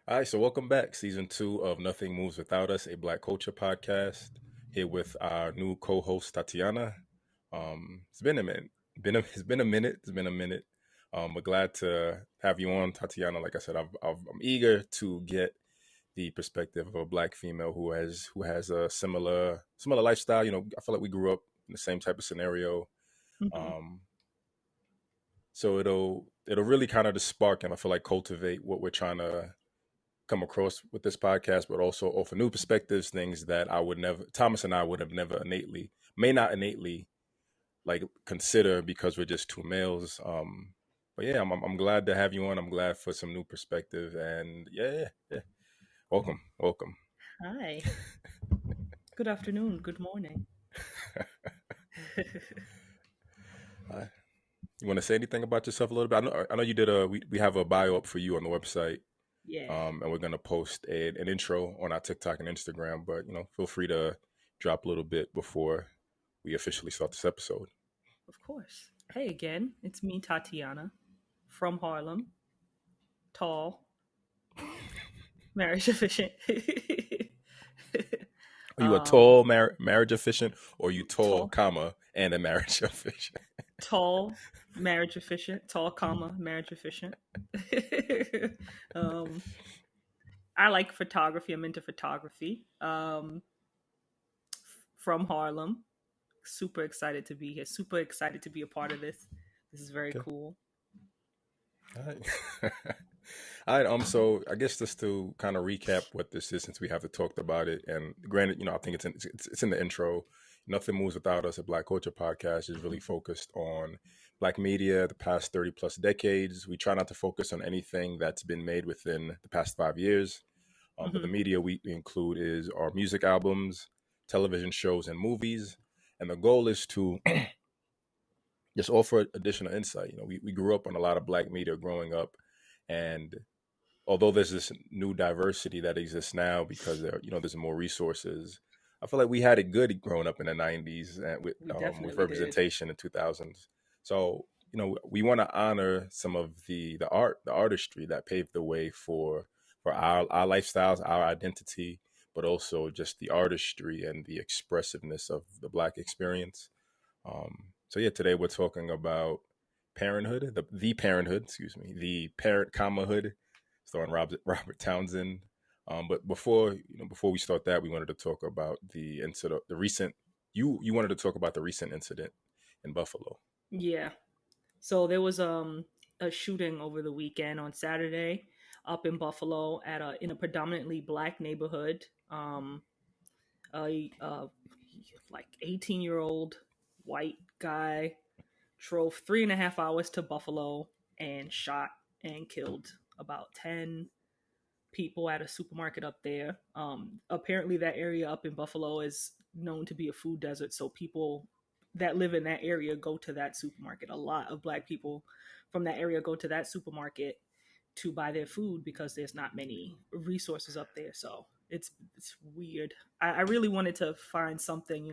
All right, so welcome back, season two of Nothing Moves Without Us, a Black culture podcast. Here with our new co-host Tatiana. It's been a minute. It's been a minute. It's been a minute. We're glad to have you on, Tatiana. Like I said, I'm eager to get the perspective of a Black female who has a similar lifestyle. I feel like we grew up in the same type of scenario. Hmm. Um, so it'll really kind of just spark and I feel like cultivate what we're trying to come across with this podcast, but also offer new perspectives, things that I would never, Thomas and I would have never may not innately like consider because we're just two males. But yeah, I'm glad to have you on. I'm glad for some new perspective, and yeah. Welcome. Hi. Good afternoon. Good morning. Uh, you want to say anything about yourself a little bit? I know you did we have a bio up for you on the website. Yeah, And we're gonna post an intro on our TikTok and Instagram. But feel free to drop a little bit before we officially start this episode. of course. Hey again, it's me, Tatiana, from Harlem, tall, marriage efficient. Are you a um, tall marriage efficient, or are you tall, tall, comma, and a marriage efficient? tall, marriage efficient, tall, comma, marriage efficient. um, I like photography. I'm into photography. From Harlem. Super excited to be here. Super excited to be a part of this. This is very Okay. cool. All right. All right. So I guess just to kind of recap what this is, since we have to talked about it, and granted, I think it's in the intro. Nothing moves without us. A Black culture podcast is really focused on Black media the past 30 plus decades. We try not to focus on anything that's been made within the past 5 years. But Hmm. the media we include is our music albums, television shows, and movies. And the goal is to just offer additional insight. We grew up on a lot of Black media growing up, and although there's this new diversity that exists now because there's more resources. I feel like we had it good growing up in the '90s and We with definitely did. representation in 2000s. So we want to honor some of the art, the artistry that paved the way for our lifestyles, our identity, but also just the artistry and the expressiveness of the Black experience. So yeah, today we're talking about Parenthood, the Parenthood, excuse me, the Parent comma hood, starring Robert Townsend. But before we start that, we wanted to talk about the incident, the recent. You wanted to talk about the recent incident in Buffalo. Yeah. So there was a shooting over the weekend on Saturday up in Buffalo at a in a predominantly black neighborhood. A like 18-year-old white guy drove 3.5 hours to Buffalo and shot and killed about 10 people at a supermarket up there. Apparently, that area up in Buffalo is known to be a food desert, so people that live in that area go to that supermarket. A lot of black people from that area go to that supermarket to buy their food because there's not many resources up there. So it's weird. I really wanted to find something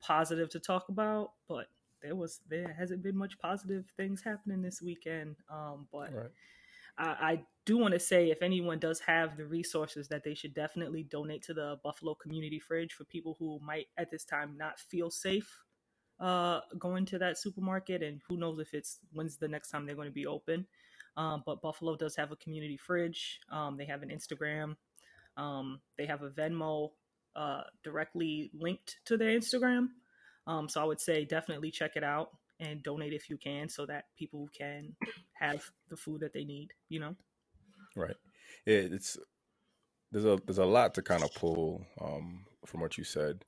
positive to talk about, but there hasn't been much positive things happening this weekend. But Right. I do want to say if anyone does have the resources that they should definitely donate to the Buffalo Community Fridge for people who might at this time not feel safe going to that supermarket, and who knows if it's when's the next time they're going to be open. But Buffalo does have a community fridge. They have an Instagram. They have a Venmo directly linked to their Instagram. So I would say definitely check it out and donate if you can so that people can have the food that they need, you know? Right. It's there's a lot to kind of pull from what you said.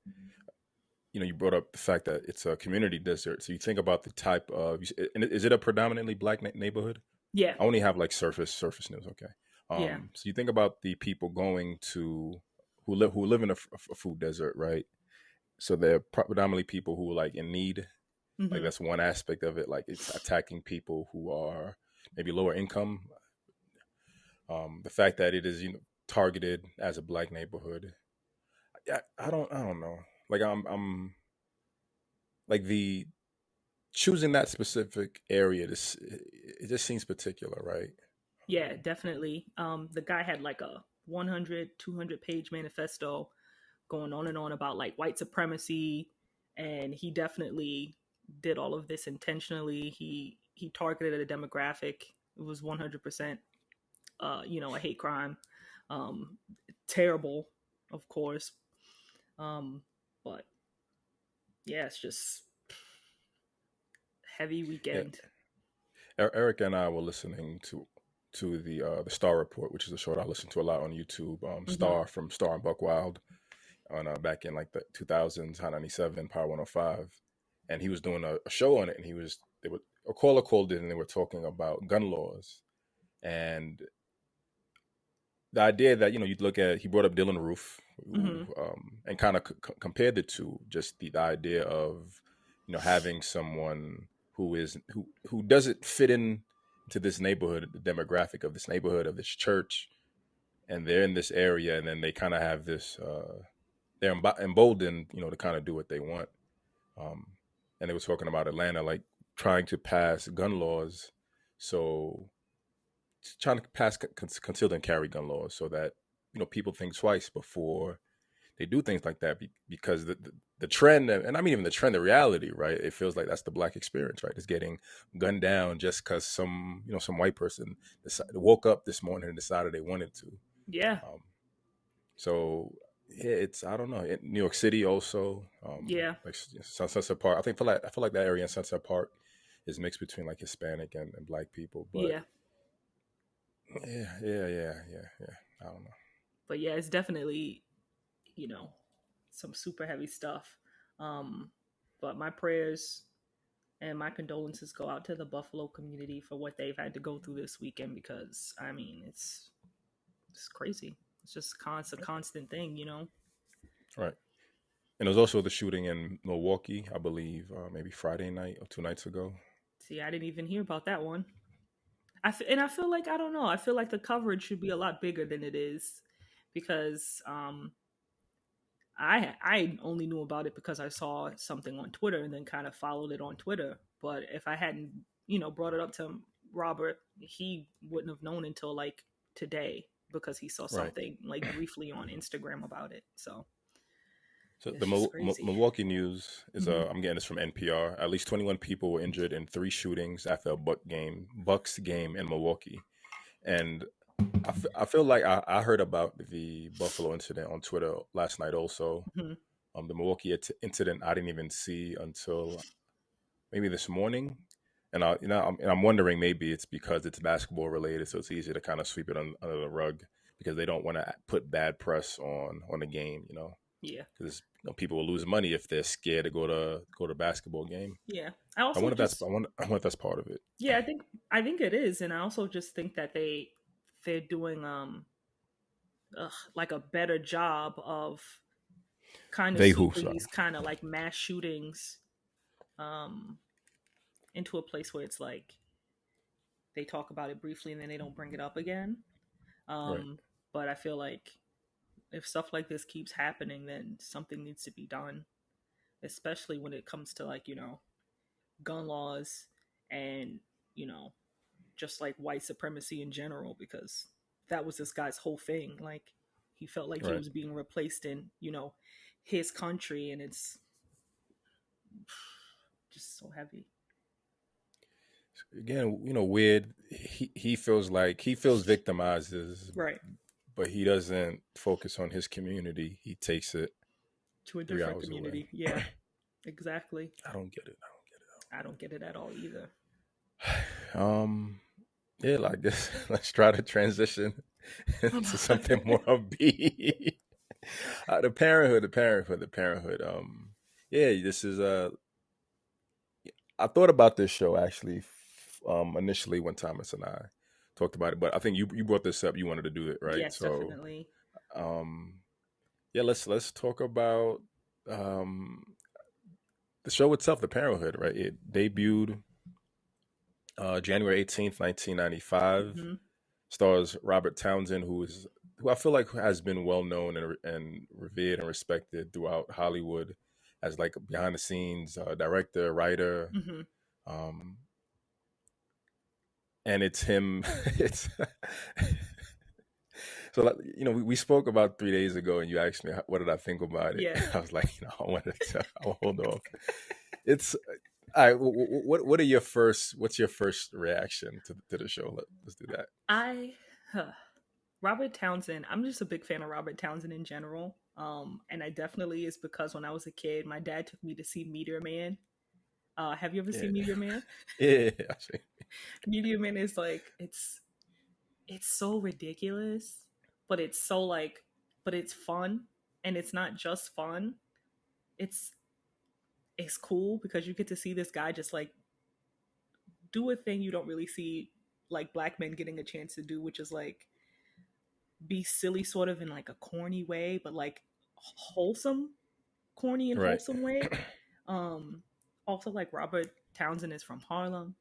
You brought up the fact that it's a community desert. So you think about the type of, and is it a predominantly Black neighborhood? Yeah. I only have like surface news. Okay. Yeah. So you think about the people going to who live in a food desert, right? So they're predominantly people who are like in need. Like Hmm. that's one aspect of it. Like it's attacking people who are maybe lower income. The fact that it is targeted as a Black neighborhood. Yeah, I don't know. Like I'm like the choosing that specific area. It just seems particular, right? Yeah, definitely. The guy had like a 100, 200 page manifesto going on and on about like white supremacy, and he definitely did all of this intentionally. He targeted a demographic. It was 100% a hate crime. Um Terrible, of course. But yeah, it's just heavy Yeah, weekend. Eric and I were listening to the Star Report, which is a show I listen to a lot on YouTube. Hmm. Star from Star and Buck Wild on back in like the 2000s, Hot 97, Power 105, and he was doing a show on it, and they were a caller called in, and they were talking about gun laws, and the idea that you'd look at, he brought up Dylan Roof, Hmm. and kind of compared the two, just the idea of having someone who doesn't fit in to this neighborhood, the demographic of this neighborhood, of this church, and they're in this area, and then they kind of have this they're emboldened to kind of do what they want. um, and they were talking about Atlanta, like trying to pass gun laws, so trying to pass concealed and carry gun laws, so that people think twice before they do things like that, because the trend, and I mean even the trend, the reality, right? It feels like that's the Black experience, right? It's getting gunned down just because some white person woke up this morning and decided they wanted to. Yeah. Um, so yeah, it's, I don't know. New York City also, Yeah. like Sunset Park. I feel like that area in Sunset Park is mixed between like Hispanic and Black people, but Yeah. yeah. I don't know. But yeah, it's definitely, you know, some super heavy stuff. Um, but my prayers and my condolences go out to the Buffalo community for what they've had to go through this weekend, because I mean it's crazy. It's just constant thing. Right. And there was also the shooting in Milwaukee, I believe, maybe Friday night or 2 nights ago. See, I didn't even hear about that one. And I feel like, I don't know. I feel like the coverage should be a lot bigger than it is, because I only knew about it because I saw something on Twitter and then kind of followed it on Twitter. But if I hadn't, brought it up to Robert, he wouldn't have known until like today, because he saw Right. something like briefly on Instagram about it. So So the it's just crazy. Milwaukee News is, Hmm. I'm getting this from NPR. At least 21 people were injured in three shootings after a Bucks game in Milwaukee. And I feel like I heard about the Buffalo incident on Twitter last night also. Hmm. The Milwaukee incident I didn't even see until maybe this morning. And I'm wondering, maybe it's because it's basketball related, so it's easy to kind of sweep it under the rug, because they don't want to put bad press on the game, Yeah. because people will lose money if they're scared to go to a basketball game. Yeah. I I also wonder if that's just I wonder if that's part of it. Yeah, I think it is, and I also just think that they're doing like a better job of kind of They who, sweeping sorry. these kind of like mass shootings um into a place where it's like they talk about it briefly and then they don't bring it up again. Right, But I feel like if stuff like this keeps happening, then something needs to be done, especially when it comes to like, gun laws and, you know, just like white supremacy in general, because that was this guy's whole thing. Like he felt like he right. was being replaced in, his country, and it's just so heavy. Again, weird. He feels victimized, Right. but he doesn't focus on his community. He takes it To a three different hours away. community. Yeah, exactly. I don't get it. I don't get it at all either. Yeah, like this. Let's try to transition into something more upbeat. The parenthood. Yeah, this is I thought about this show actually, initially when Thomas and I talked about it, but I think you brought this up. You wanted to do it, right? Yes, So, definitely. um, yeah, let's talk about um the show itself, The Parenthood. Right? It debuted January 18th, 1995. Hmm. Stars Robert Townsend, who I feel like has been well known and revered and respected throughout Hollywood as like behind the scenes director, writer. Hmm. Um, and it's him. It's so like, we spoke about 3 days ago, and you asked me what did I think about it. Yeah. I was like, I wanted to. I'll hold off. It's all right. What are your first? What's your first reaction to the show? Let's do that. I Robert Townsend. I'm just a big fan of Robert Townsend in general. And I definitely is because when I was a kid, my dad took me to see Meteor Man. Have you ever Yeah, seen Meteor Man? yeah. I see. Meteor Man is like it's so ridiculous, but it's so like but it's fun, and it's not just fun. It's it's cool because you get to see this guy just like do a thing you don't really see like black men getting a chance to do, which is like be silly sort of in like a corny way, but like wholesome, corny and Right. wholesome way. Um Also like Robert Townsend is from Harlem.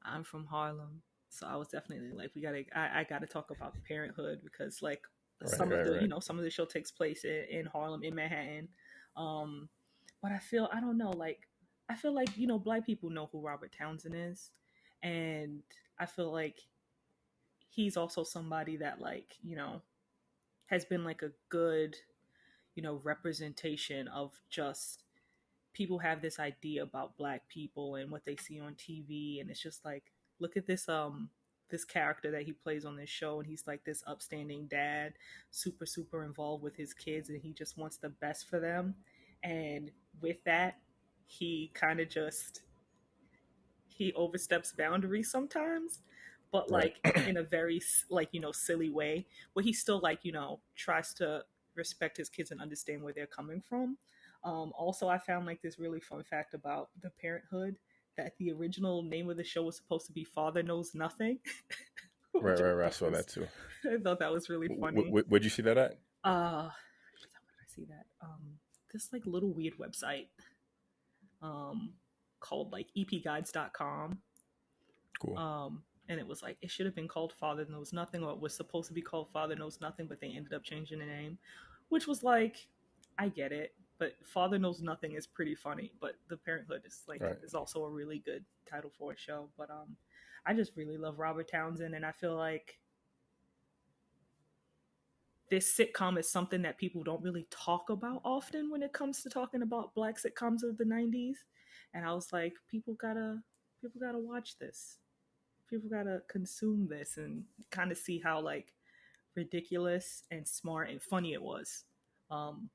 I'm from Harlem. So I was definitely like, I gotta talk about Parenthood because like Right. Right. Right. some of the show takes place in Harlem, in Manhattan. Um, but I don't know, like, I feel like, black people know who Robert Townsend is. And I feel like he's also somebody that like, has been like a good, representation of just people have this idea about black people and what they see on TV, and it's just like look at this character that he plays on this show, and he's like this upstanding dad, super involved with his kids, and he just wants the best for them. And with that, he kind of just he oversteps boundaries sometimes, but Right. like in a very like silly way, where he still like tries to respect his kids and understand where they're coming from. Also, I found like this really fun fact about the Parenthood, that the original name of the show was supposed to be Father Knows Nothing, Right. which Right. Right. I saw that too. I thought that was really funny. Where'd you see that at? Where did I see that? This like little weird website um called like epguides.com. Cool. And it was like it should have been called Father Knows Nothing, or it was supposed to be called Father Knows Nothing, but they ended up changing the name, which was like, I get it, but Father Knows Nothing is pretty funny. But The Parenthood is like Right. is also a really good title for a show. But I just really love Robert Townsend, and I feel like this sitcom is something that people don't really talk about often when it comes to talking about black sitcoms of the 90s. And I was like, people gotta watch this, people gotta consume this and kind of see how like ridiculous and smart and funny it was. um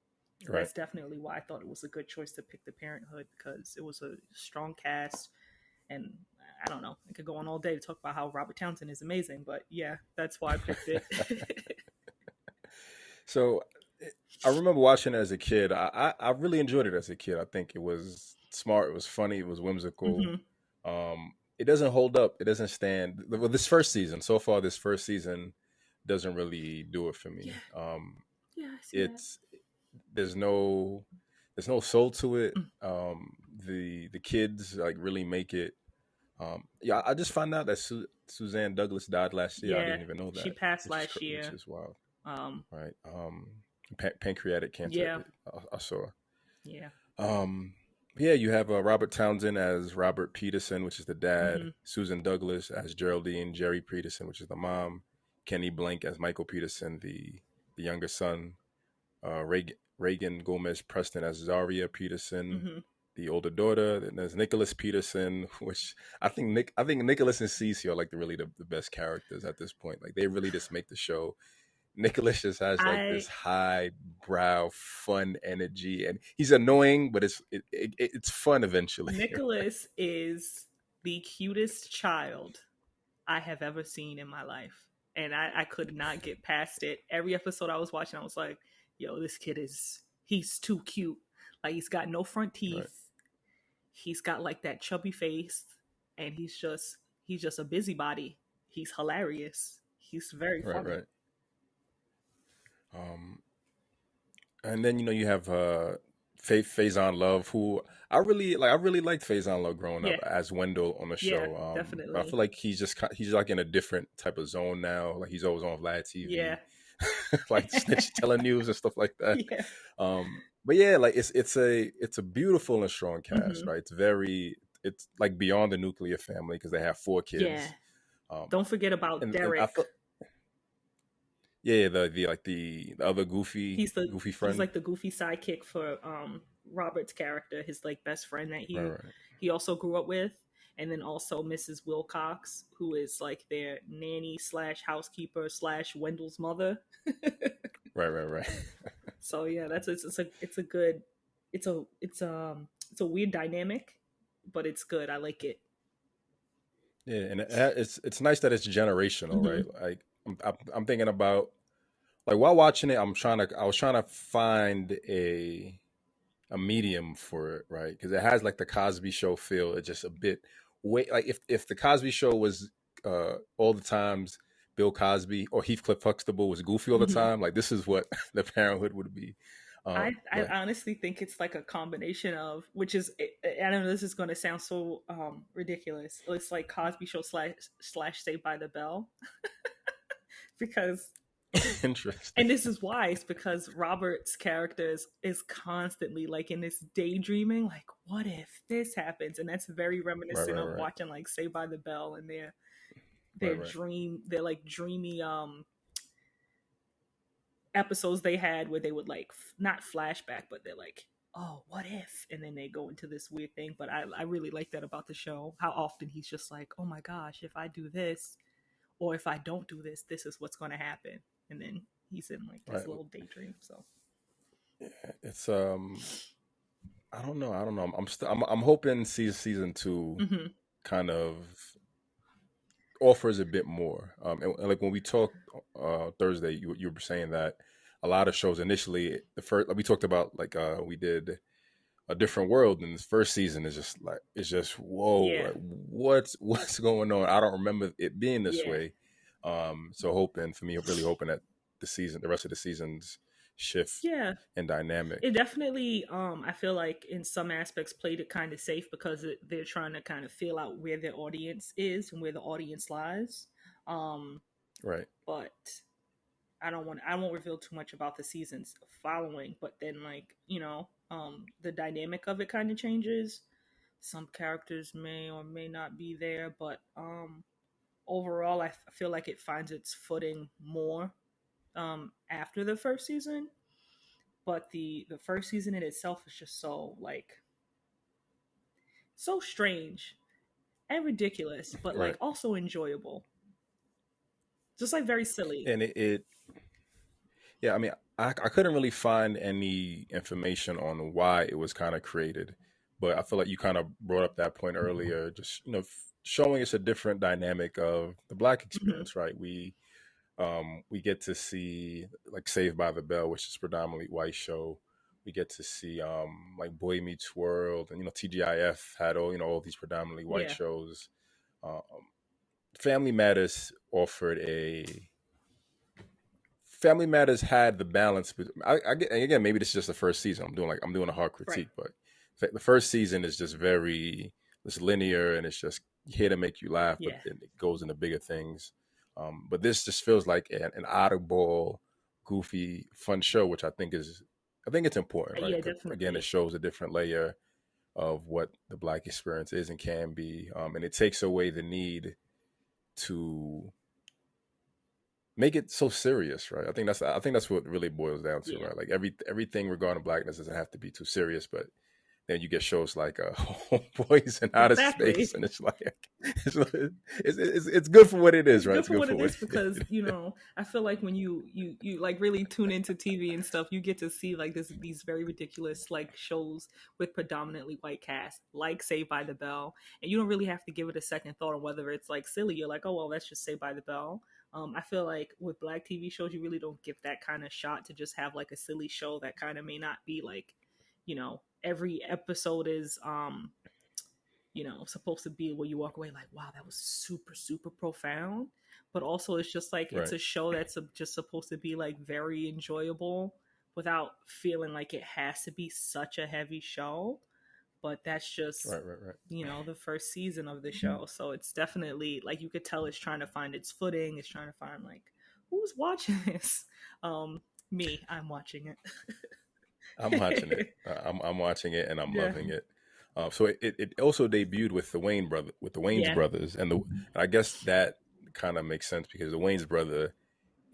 Right. that's definitely why I thought it was a good choice to pick The Parenthood, because it was a strong cast. And I don't know, I could go on all day to talk about how Robert Townsend is amazing, but yeah, that's why I picked it. So I remember watching it as a kid. I really enjoyed it as a kid. I think it was smart. It was funny. It was whimsical. Hmm. It doesn't hold up. It doesn't stand. Well, this first season, so far, this first season doesn't really do it for Yeah, me. yeah, I see that. It's there's no soul to it. Mm. The kids like really make it. Yeah, I just found out that Suzzanna Douglas died last year. I Yeah, didn't even know she that, passed last which year. is wild. um Right. Pancreatic cancer. yeah, I saw. yeah. Um, yeah, you have Robert Townsend as Robert Peterson, which is the dad. Hmm. Susan Douglas as Geraldine. Jerry Peterson, which is the mom. Kenny Blank as Michael Peterson, the younger son. Reagan Gomez Preston as Zaria Peterson, Hmm. the older daughter. Then there's Nicholas Peterson, which I think Nicholas and Cece are like the best characters at this point. Like they really just make the show. Nicholas just has like I this high brow, fun energy, and he's annoying, but it's fun eventually. Nicholas is the cutest child I have ever seen in my life. And I could not get past it. Every episode I was watching, I was like, yo, this kid he's too cute. Like, he's got no front Right, teeth. He's got like that chubby face. And he's just a busybody. He's hilarious. He's very right, funny. right. Um, and then you have Faison Love, who I really like. I really liked Faison Love growing up Yeah, as Wendell on the yeah, show. But I definitely. feel like he's like in a different type of zone now. Like he's always on Vlad Yeah. TV, like snitch telling news and stuff like that. Yeah. But yeah, like it's a beautiful and strong cast, Hmm. right? It's like beyond the nuclear family because they have four Yeah. kids. Don't forget about And I Derek. thought, yeah, the like the other goofy He's friend. like the goofy sidekick for Robert's character, his like best friend that Right, right, he also grew up with, and then also Mrs. Wilcox, who is like their nanny slash housekeeper slash Wendell's mother. right, right, right. So yeah, it's a good it's a weird dynamic, but it's good. I like it. Yeah, and it's nice that it's generational, right? Hmm. Like I'm thinking about, like, while watching it, I was trying to find a medium for it, right? Because it has like the Cosby Show feel. It's just a bit way, like if the Cosby Show was all the times Bill Cosby or Heathcliff Huxtable was goofy all the Hmm. time, like this is what the Parenthood would be. I But honestly think it's like a combination of, which is, I don't know, this is going to sound so ridiculous. It's like Cosby Show slash Saved by the Bell, because, interesting. and this is why, it's because Robert's character is constantly like in this daydreaming, like what if this happens, and that's very Right, reminiscent right, of right, watching like Saved by the Bell and right, right, their like dreamy episodes they had where they would like not flashback, but they're like, oh, what if, and then they go into this weird thing. But I really like that about the show, how often he's just like, oh my gosh, if I do this or if I don't do this, this is what's going to happen, and then he's in like this right. little daydream. So It's I don't know. I'm hoping season two mm-hmm. kind of offers a bit more. And like when we talked Thursday, you were saying that a lot of shows initially, the first, like we talked about, like we did A Different World, and this first season is just like, it's just whoa, Yeah, like what's going on? I don't remember it being this yeah, way. So hoping for me, really hoping that the rest of the seasons shift yeah. in dynamic. It definitely, I feel like in some aspects played it kind of safe because they're trying to kind of feel out where their audience is and where the audience lies. Um, Right, but I won't reveal too much about the seasons following, but then like, the dynamic of it kind of changes. Some characters may or may not be there, but overall feel like it finds its footing more after the first season. But the first season in itself is just so like so strange and ridiculous, but like right. also enjoyable. Just like very silly. And it yeah, I mean, I couldn't really find any information on why it was kind of created, but I feel like you kind of brought up that point earlier, just showing us a different dynamic of the Black Hmm. experience, right? We get to see like Saved by the Bell, which is predominantly white show. We get to see like Boy Meets World, and TGIF had all these predominantly white Yeah, shows. Um, Family Matters offered a Family Matters had the balance. But I get, and again, maybe this is just the first season. I'm doing a hard right. critique, but the first season is just it's linear, and it's just here to make you laugh, but Yeah, then it goes into bigger things. But this just feels like an oddball, goofy, fun show, which I think it's important, right? yeah, 'Cause, again, it definitely. shows a different layer of what the Black experience is and can be, and it takes away the need to make it so serious, right? I think that's what it really boils down to, Yeah, right? Like everything regarding Blackness doesn't have to be too serious, but then you get shows like Homeboys in Outer Space, exactly. and it's like it's good for what it is, It's right? good It's for good what for it what is it because is. I feel like when you like really tune into TV and stuff, you get to see like these very ridiculous like shows with predominantly white cast, like Saved by the Bell, and you don't really have to give it a second thought on whether it's like silly. You're like, oh well, let's just Saved by the Bell. I feel like with Black TV shows, you really don't give that kind of shot to just have like a silly show that kind of may not be like, every episode is supposed to be where you walk away like, wow, that was super, super profound. But also, it's just like it's Right, a show that's just supposed to be like very enjoyable without feeling like it has to be such a heavy show. But that's just, right, right, right. the first season of the show. So it's definitely like you could tell it's trying to find its footing, it's trying to find like, who's watching this? Um, I'm watching I'm watching it. it. I'm watching it, and I'm Yeah. loving it. So it also debuted with the Wayne's Yeah. brothers, and I guess that kind of makes sense because the Wayne's brother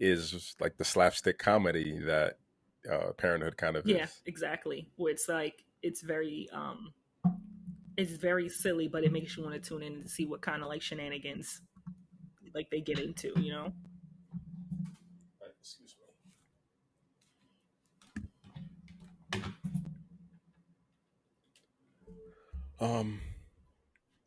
is like the slapstick comedy that Parenthood kind of Yeah, is. exactly. Where it's like it's very silly, but it makes you want to tune in and see what kind of like shenanigans like they get into, you know? Right, excuse me. Um,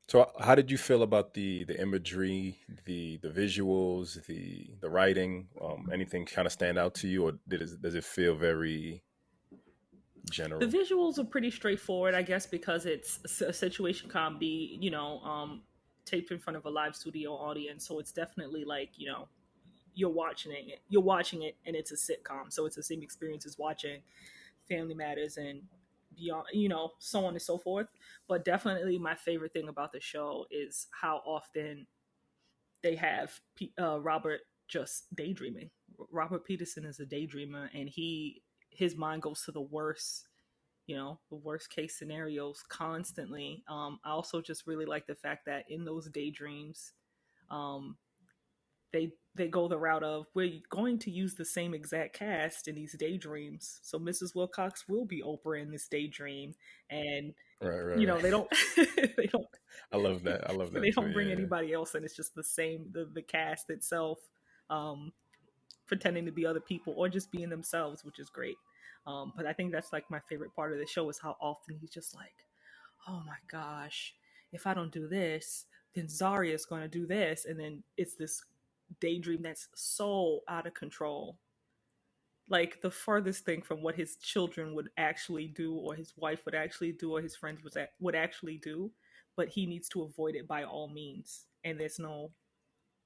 so how did you feel about the imagery, the visuals, the writing? Anything kind of stand out to you, or does it feel very The general? visuals are pretty straightforward, I guess, because it's a situation comedy, taped in front of a live studio audience. So it's definitely like, you're watching it and it's a sitcom. So it's the same experience as watching Family Matters and beyond, so on and so forth. But definitely my favorite thing about the show is how often they have Robert just daydreaming. Robert Peterson is a daydreamer, and his mind goes to the worst, the worst case scenarios constantly. I also just really like the fact that in those daydreams, um, they go the route of we're going to use the same exact cast in these daydreams. So Mrs. Wilcox will be Oprah in this daydream, and Right, right, right. they don't they don't I love that. I love they that too. don't bring Yeah, anybody else, and it's just the same the cast itself, um, pretending to be other people or just being themselves, which is great. But I think that's like my favorite part of the show is how often he's just like, oh my gosh, if I don't do this, then Zarya is going to do this. And then it's this daydream that's so out of control. Like the furthest thing from what his children would actually do, or his wife would actually do, or his friends would actually do. But he needs to avoid it by all means. And there's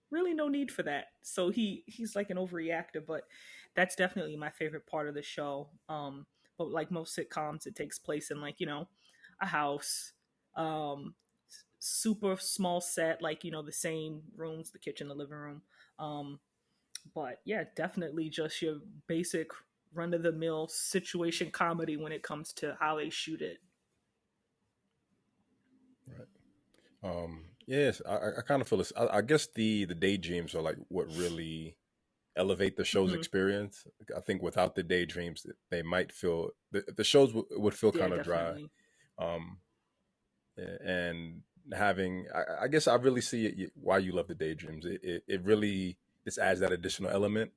really no need for that. So he's like an overreactor, but that's definitely my favorite part of the show. But like most sitcoms, it takes place in like a house, um, super small set, like the same rooms, the kitchen, the living room. Um, but yeah, definitely just your basic run of the mill situation comedy when it comes to how they shoot it. right. Yes, I kind of feel this. I guess the daydreams are like what really elevate the show's Hmm. experience. I think without the daydreams, they might feel the shows would feel Yeah, kind of dry. definitely. Um, and having, I guess I really see why you love the daydreams. It really just adds that additional element,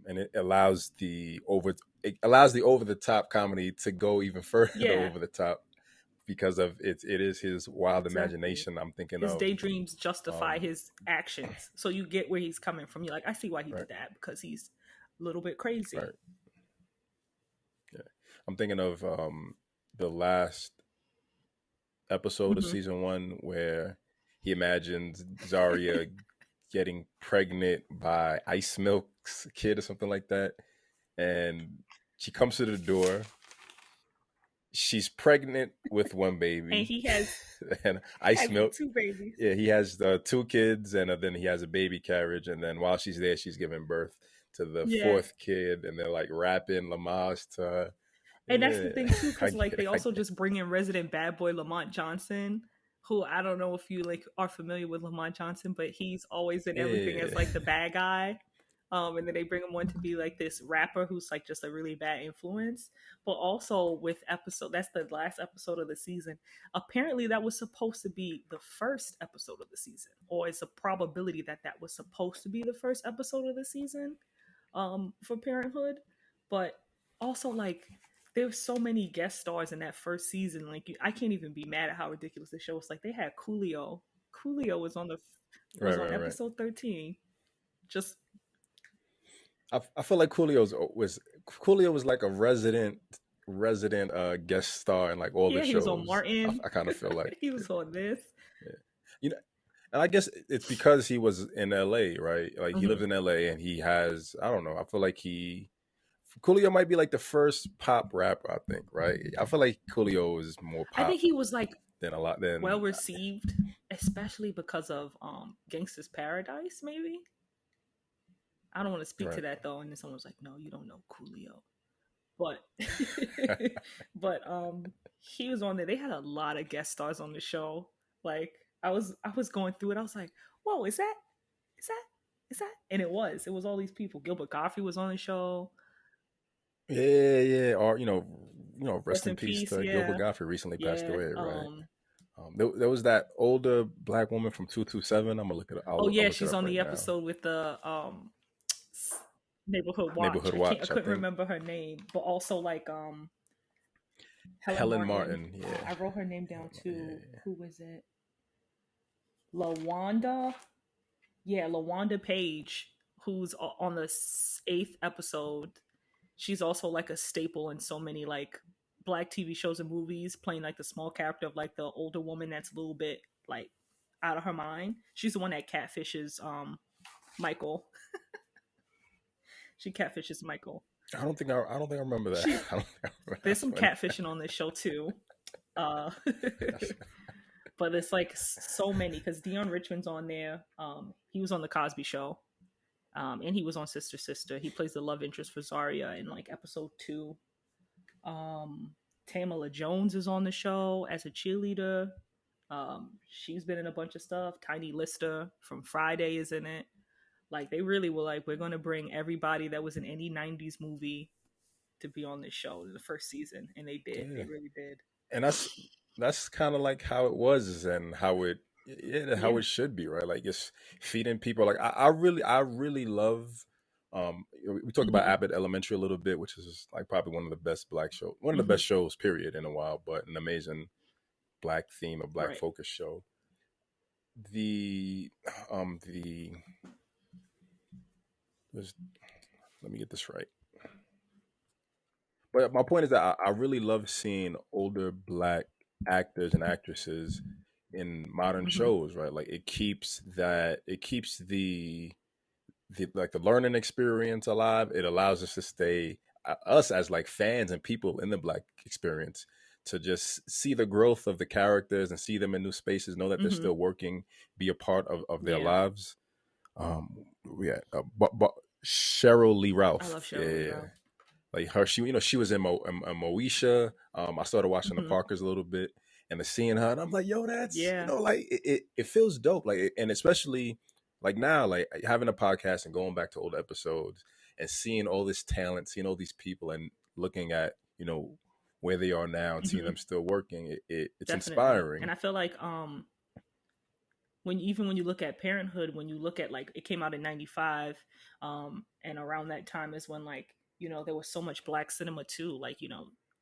and it allows the over the top comedy to go even further Yeah, over the top because of it is his wild exactly. imagination. I'm thinking His of daydreams justify um, his actions. So you get where he's coming from. You're like, I see why he right, did that because he's a little bit crazy. right, yeah. I'm thinking of the last episode of Hmm. season one where he imagines Zarya getting pregnant by Ice Milk's kid or something like that, and she comes to the door. She's pregnant with one And baby, he has and Ice Milk. two babies. Yeah, he has two kids, and then he has a baby carriage, and then while she's there, she's giving birth to the Yeah. fourth kid, and they're like rapping Lamaze to her. And that's the Yeah, thing too, I because like get they it. I also get just bring in resident bad boy Lamont Johnson, who I don't know if you like are familiar with Lamont Johnson, but he's always in everything as it. like the bad guy. And then they bring him on to be like this rapper who's like just a really bad influence. But also with episode, that's the last episode of the season. Apparently, that was supposed to be the first episode of the season, or it's a probability that that was supposed to be the first episode of the season, for Parenthood. But also, like, there's so many guest stars in that first season. Like, I can't even be mad at how ridiculous the show was. Like, they had Coolio. Coolio Right, was on right, right. episode 13. Just I feel like Coolio was like a resident guest star in like all the yeah, he was on shows. Martin. I kind of feel like He was on this. yeah. You know, and I guess it's because he was in LA, right? Like he Hmm. lives in LA and he has I don't know. I feel like he Coolio might be like the first pop rapper. I think, right? I feel like Coolio is more I think pop he was like than a lot well than received, especially because of Gangsta's Paradise. Maybe I don't want to speak to right. that though. And then someone's like, "No, you don't know Coolio." But but he was on there. They had a lot of guest stars on the show. Like I was going through it. I was like, whoa, is that? Is that? Is that? And it was. It was all these people. Gilbert Gottfried was on the show. Yeah, yeah. Or rest Rest in in peace peace. to Gilbert Yeah. Gottfried. Recently passed Yeah. away, right? There was that older black woman from 227. I'm gonna look it. Oh I'll yeah, look it she's up on right the now. episode with the neighborhood watch. Neighborhood I can't. I Watch, I couldn't think. remember her name, but also like Helen Helen Martin. Martin. Yeah. I wrote her name down too. Yeah. Who was it? Lawanda. Yeah, Lawanda Page, who's on the eighth episode. She's also like a staple in so many like black TV shows and movies, playing like the small character of like the older woman that's a little bit like out of her mind. She's the one that catfishes Michael. She catfishes Michael. I don't think I remember that. She I don't think I remember. There's That's some funny. catfishing on this show too. Uh but it's like so many because Dion Richmond's on there. He was on the Cosby Show. And he was on Sister Sister. He plays the love interest for Zarya in like episode 2. Tamala Jones is on the show as a cheerleader. She's been in a bunch of stuff. Tiny Lister from Friday is in it. Like they really were like, we're gonna bring everybody that was in any '90s movie to be on this show in the first season, and they did. They Yeah. really did. And that's kind of like how it was and how it yeah how Yeah. it should be, right? Like it's feeding people. Like I really love. We talked about Hmm. Abbott Elementary a little bit, which is like probably one of the best black show, one of the Hmm. best shows period in a while, but an amazing black theme, a black Right. focus show. The the was let me get this right. But my point is that I really love seeing older black actors and actresses in modern Hmm. shows, right? Like it keeps the like the learning experience alive. It allows us to stay us as like fans and people in the black experience to just see the growth of the characters and see them in new spaces, know that they're Hmm. still working, be a part of their Yeah. lives. Um, yeah, but Cheryl Lee I Ralph, love Cheryl Lee yeah, Ralph. like her, she was in Moesha. I started watching the Hmm. Parkers a little bit, and seeing her, and I'm like, yo, that's Yeah. like it feels dope, like, and especially like now, like having a podcast and going back to old episodes and seeing all this talent, seeing all these people, and looking at where they are now and seeing Hmm. them still working, it's Definitely. inspiring. And I feel like when even when you look at Parenthood, when you look at like it came out in '95, and around that time is when like there was so much black cinema too, like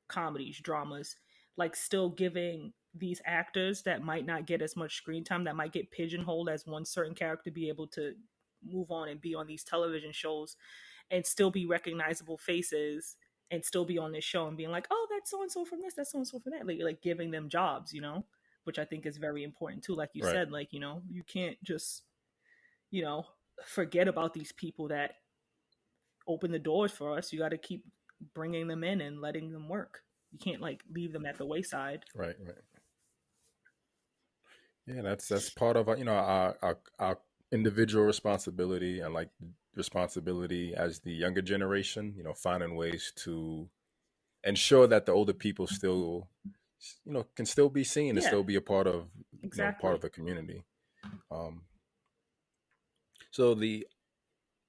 comedies, dramas, like still giving these actors that might not get as much screen time, that might get pigeonholed as one certain character, be able to move on and be on these television shows and still be recognizable faces and still be on this show and being like, oh, that's so and so from this, that's so and so from that, like giving them jobs, which I think is very important too. Like you Right, said, like you can't just you know forget about these people that open the doors for us. You got to keep bringing them in and letting them work. You can't like leave them at the wayside. right. Yeah, that's part of our individual responsibility and like responsibility as the younger generation. Finding ways to ensure that the older people still, can still be seen and Yeah, still be a part of part of exactly. the community. Um, so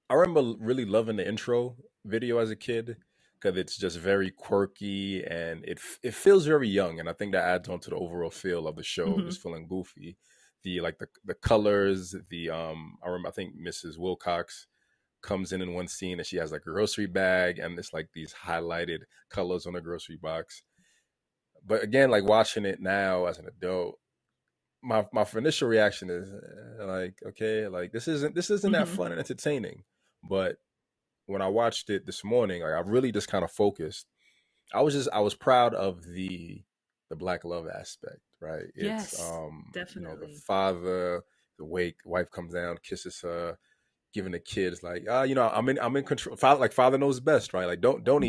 I remember really loving the intro video as a kid because it's just very quirky and it feels very young, and I think that adds on to the overall feel of the show, Hmm. just feeling goofy. The like the colors, I remember I think Mrs. Wilcox comes in one scene and she has like a grocery bag and it's like these highlighted colors on the grocery box. But again, like watching it now as an adult, my initial reaction is like, okay, like this isn't that Hmm. fun and entertaining. But when I watched it this morning, like I really just kind of focused. I was proud of the black love aspect, right? It's Yes, the definitely. father, the wife comes down, kisses her, giving the kids like, I'm in control. Father knows best, right? Like Hmm. don't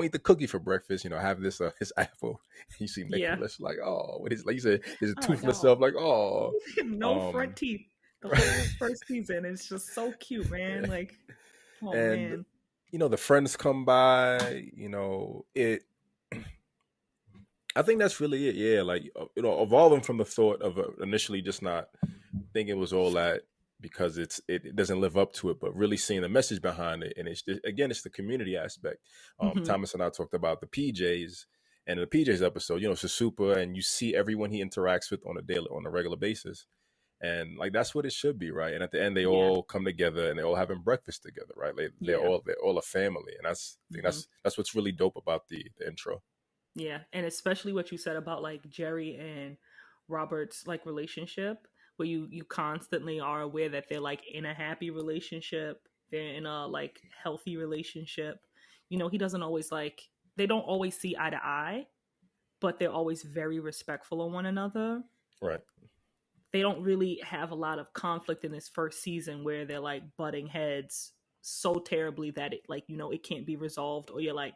eat the cookie for breakfast. Have this his apple. You see Yeah. Nicholas like, oh, what is like you said, his Oh my toothless god. self like, oh, No front um, teeth. The whole first season is just so cute, man. Like, oh and man. the friends come by. It. I think that's really it. Yeah, like evolving from the thought of initially just not thinking it was all that. because it doesn't live up to it, but really seeing the message behind it. And again, it's the community aspect. Mm-hmm. Thomas and I talked about the PJs, and in the PJs episode, it's a super, and you see everyone he interacts with on a regular basis. And like that's what it should be, right? And at the end, they Yeah. all come together and they're all having breakfast together, right? Yeah. They're all a family, and I think Mm-hmm. that's what's really dope about the intro. Yeah, and especially what you said about like Jerry and Robert's like relationship, where you constantly are aware that they're like in a happy relationship, they're in a like healthy relationship. He doesn't always like they don't always see eye to eye, but they're always very respectful of one another. Right, They don't really have a lot of conflict in this first season where they're like butting heads so terribly that it can't be resolved, or you're like,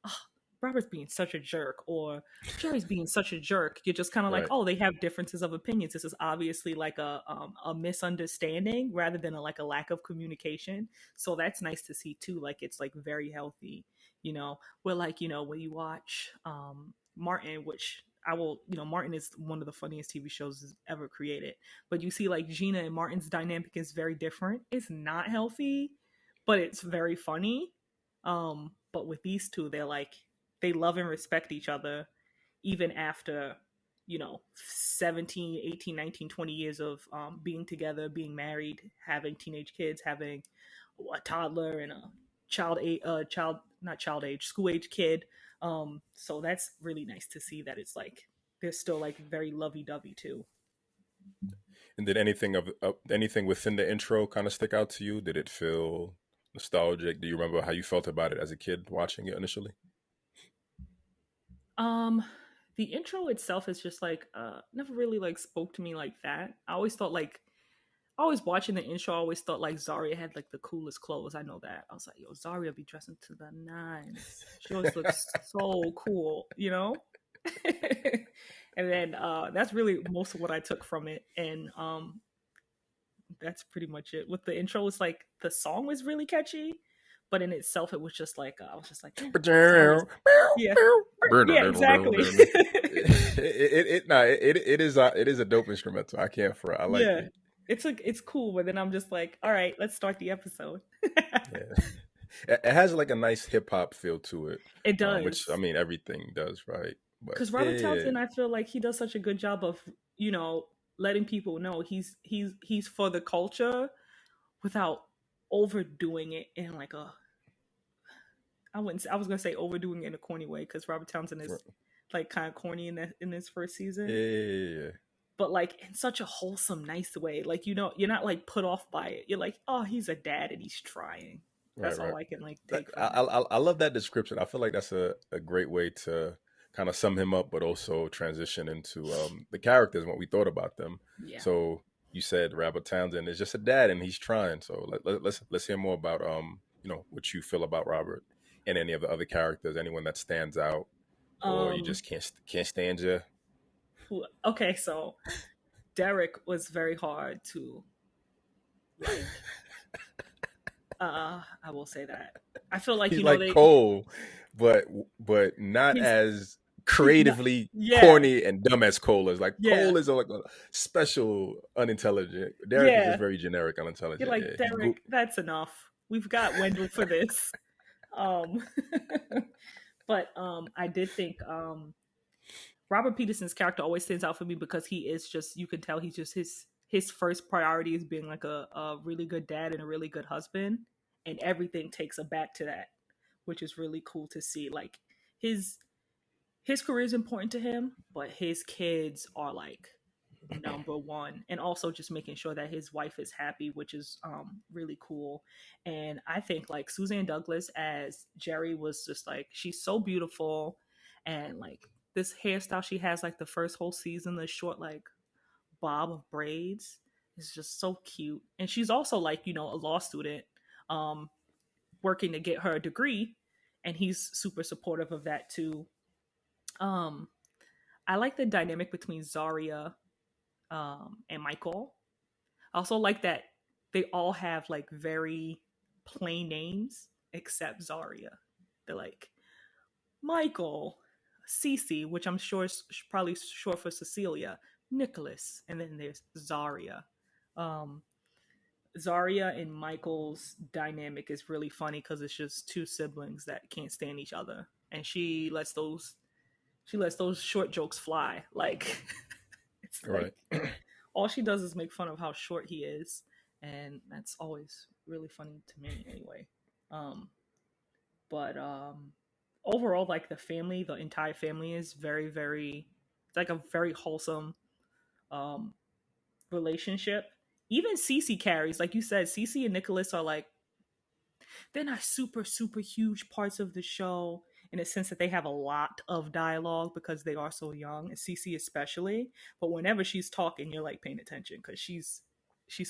oh, Robert's being such a jerk, or Jerry's being such a jerk. You're just kind of like, right. oh, they have differences of opinions. This is obviously like a misunderstanding rather than like a lack of communication. So that's nice to see too. Like it's like very healthy. Where like when you watch Martin, which I will, Martin is one of the funniest TV shows ever created. But you see, like Gina and Martin's dynamic is very different. It's not healthy, but it's very funny. But with these two, they love and respect each other, even after 17, 18, 19, 20 years of being together, being married, having teenage kids, having a toddler and a not child age, school age kid. So that's really nice to see that it's like they're still like very lovey dovey too. And did anything within the intro kind of stick out to you? Did it feel nostalgic? Do you remember how you felt about it as a kid watching it initially? Um, the intro itself is just like never really like spoke to me like that. I always thought like always watching the intro, I always thought like Zarya had like the coolest clothes. I know that. I was like, yo, Zarya be dressing to the nines. She always looks so cool. And then that's really most of what I took from it. And that's pretty much it. With the intro, it's like the song was really catchy, but in itself, it was just like I was just like, Zarya's, yeah, yeah, exactly, it is a dope instrumental. I can't front. I like yeah. it. It's cool, but then I'm just like, all right, let's start the episode. Yeah. It has like a nice hip hop feel to it, It which I does. mean everything does, right? But Because yeah, Robert yeah, yeah. Townsend, I feel like he does such a good job of you know letting people know he's for the culture without overdoing it in like a I wouldn't say, I was gonna say overdoing it in a corny way because Robert Townsend is like kind of corny in this first Yeah, season, yeah, yeah. but like in such a wholesome, nice way. Like you're not like put off by it. You're like, oh, he's a dad and he's trying. Right, That's right. all I can like take I, from it. I love that description. I feel like that's a great way to kind of sum him up, but also transition into the characters and what we thought about them. Yeah. So you said Robert Townsend is just a dad and he's trying. So let's hear more about what you feel about Robert and any of the other characters, anyone that stands out, or you Um. just can't stand you. Okay, so Derek was very hard to like. I will say that. I feel like He's like Cole, but not he's as he's not. creatively Yeah. corny and dumb as Cole is. Like Yeah. Cole is like a special unintelligent. Derek is just Yeah. very generic You're unintelligent. like Yeah, he Derek. That's enough. We've got Wendell for this. Um. But I did think Robert Peterson's character always stands out for me because he is just you can tell he's just his first priority is being like a really good dad and a really good husband, and everything takes a back to that, which is really cool to see. Like his his career is important to him, but his kids are like number one, and also just making sure that his wife is happy, which is really cool. And I think like Suzanne Douglas as Jerry was just like she's so beautiful, and like this hairstyle she has like the first whole season, the short like bob of braids is just so cute. And she's also like a law student, um working to get her degree, and he's super supportive of that too. um I like the dynamic between Zaria and Michael. I also like that they all have like very plain names except Zaria. They're like Michael, Cece, which I'm sure is probably short for Cecilia, Nicholas, and then there's Zaria. Um, Zarya and Michael's dynamic is really funny because it's just two siblings that can't stand each other, and she lets those short jokes fly. Like it's like Right. all she does is make fun of how short he is, and that's always really funny to me anyway. Um, but overall, like the entire family is very, very. It's like a very wholesome um relationship. Even Cece carries, like you said, Cece and Nicholas are like they're not super super huge parts of the show in a sense that they have a lot of dialogue because they are so young, and Cece especially. But whenever she's talking, you're like paying attention because she's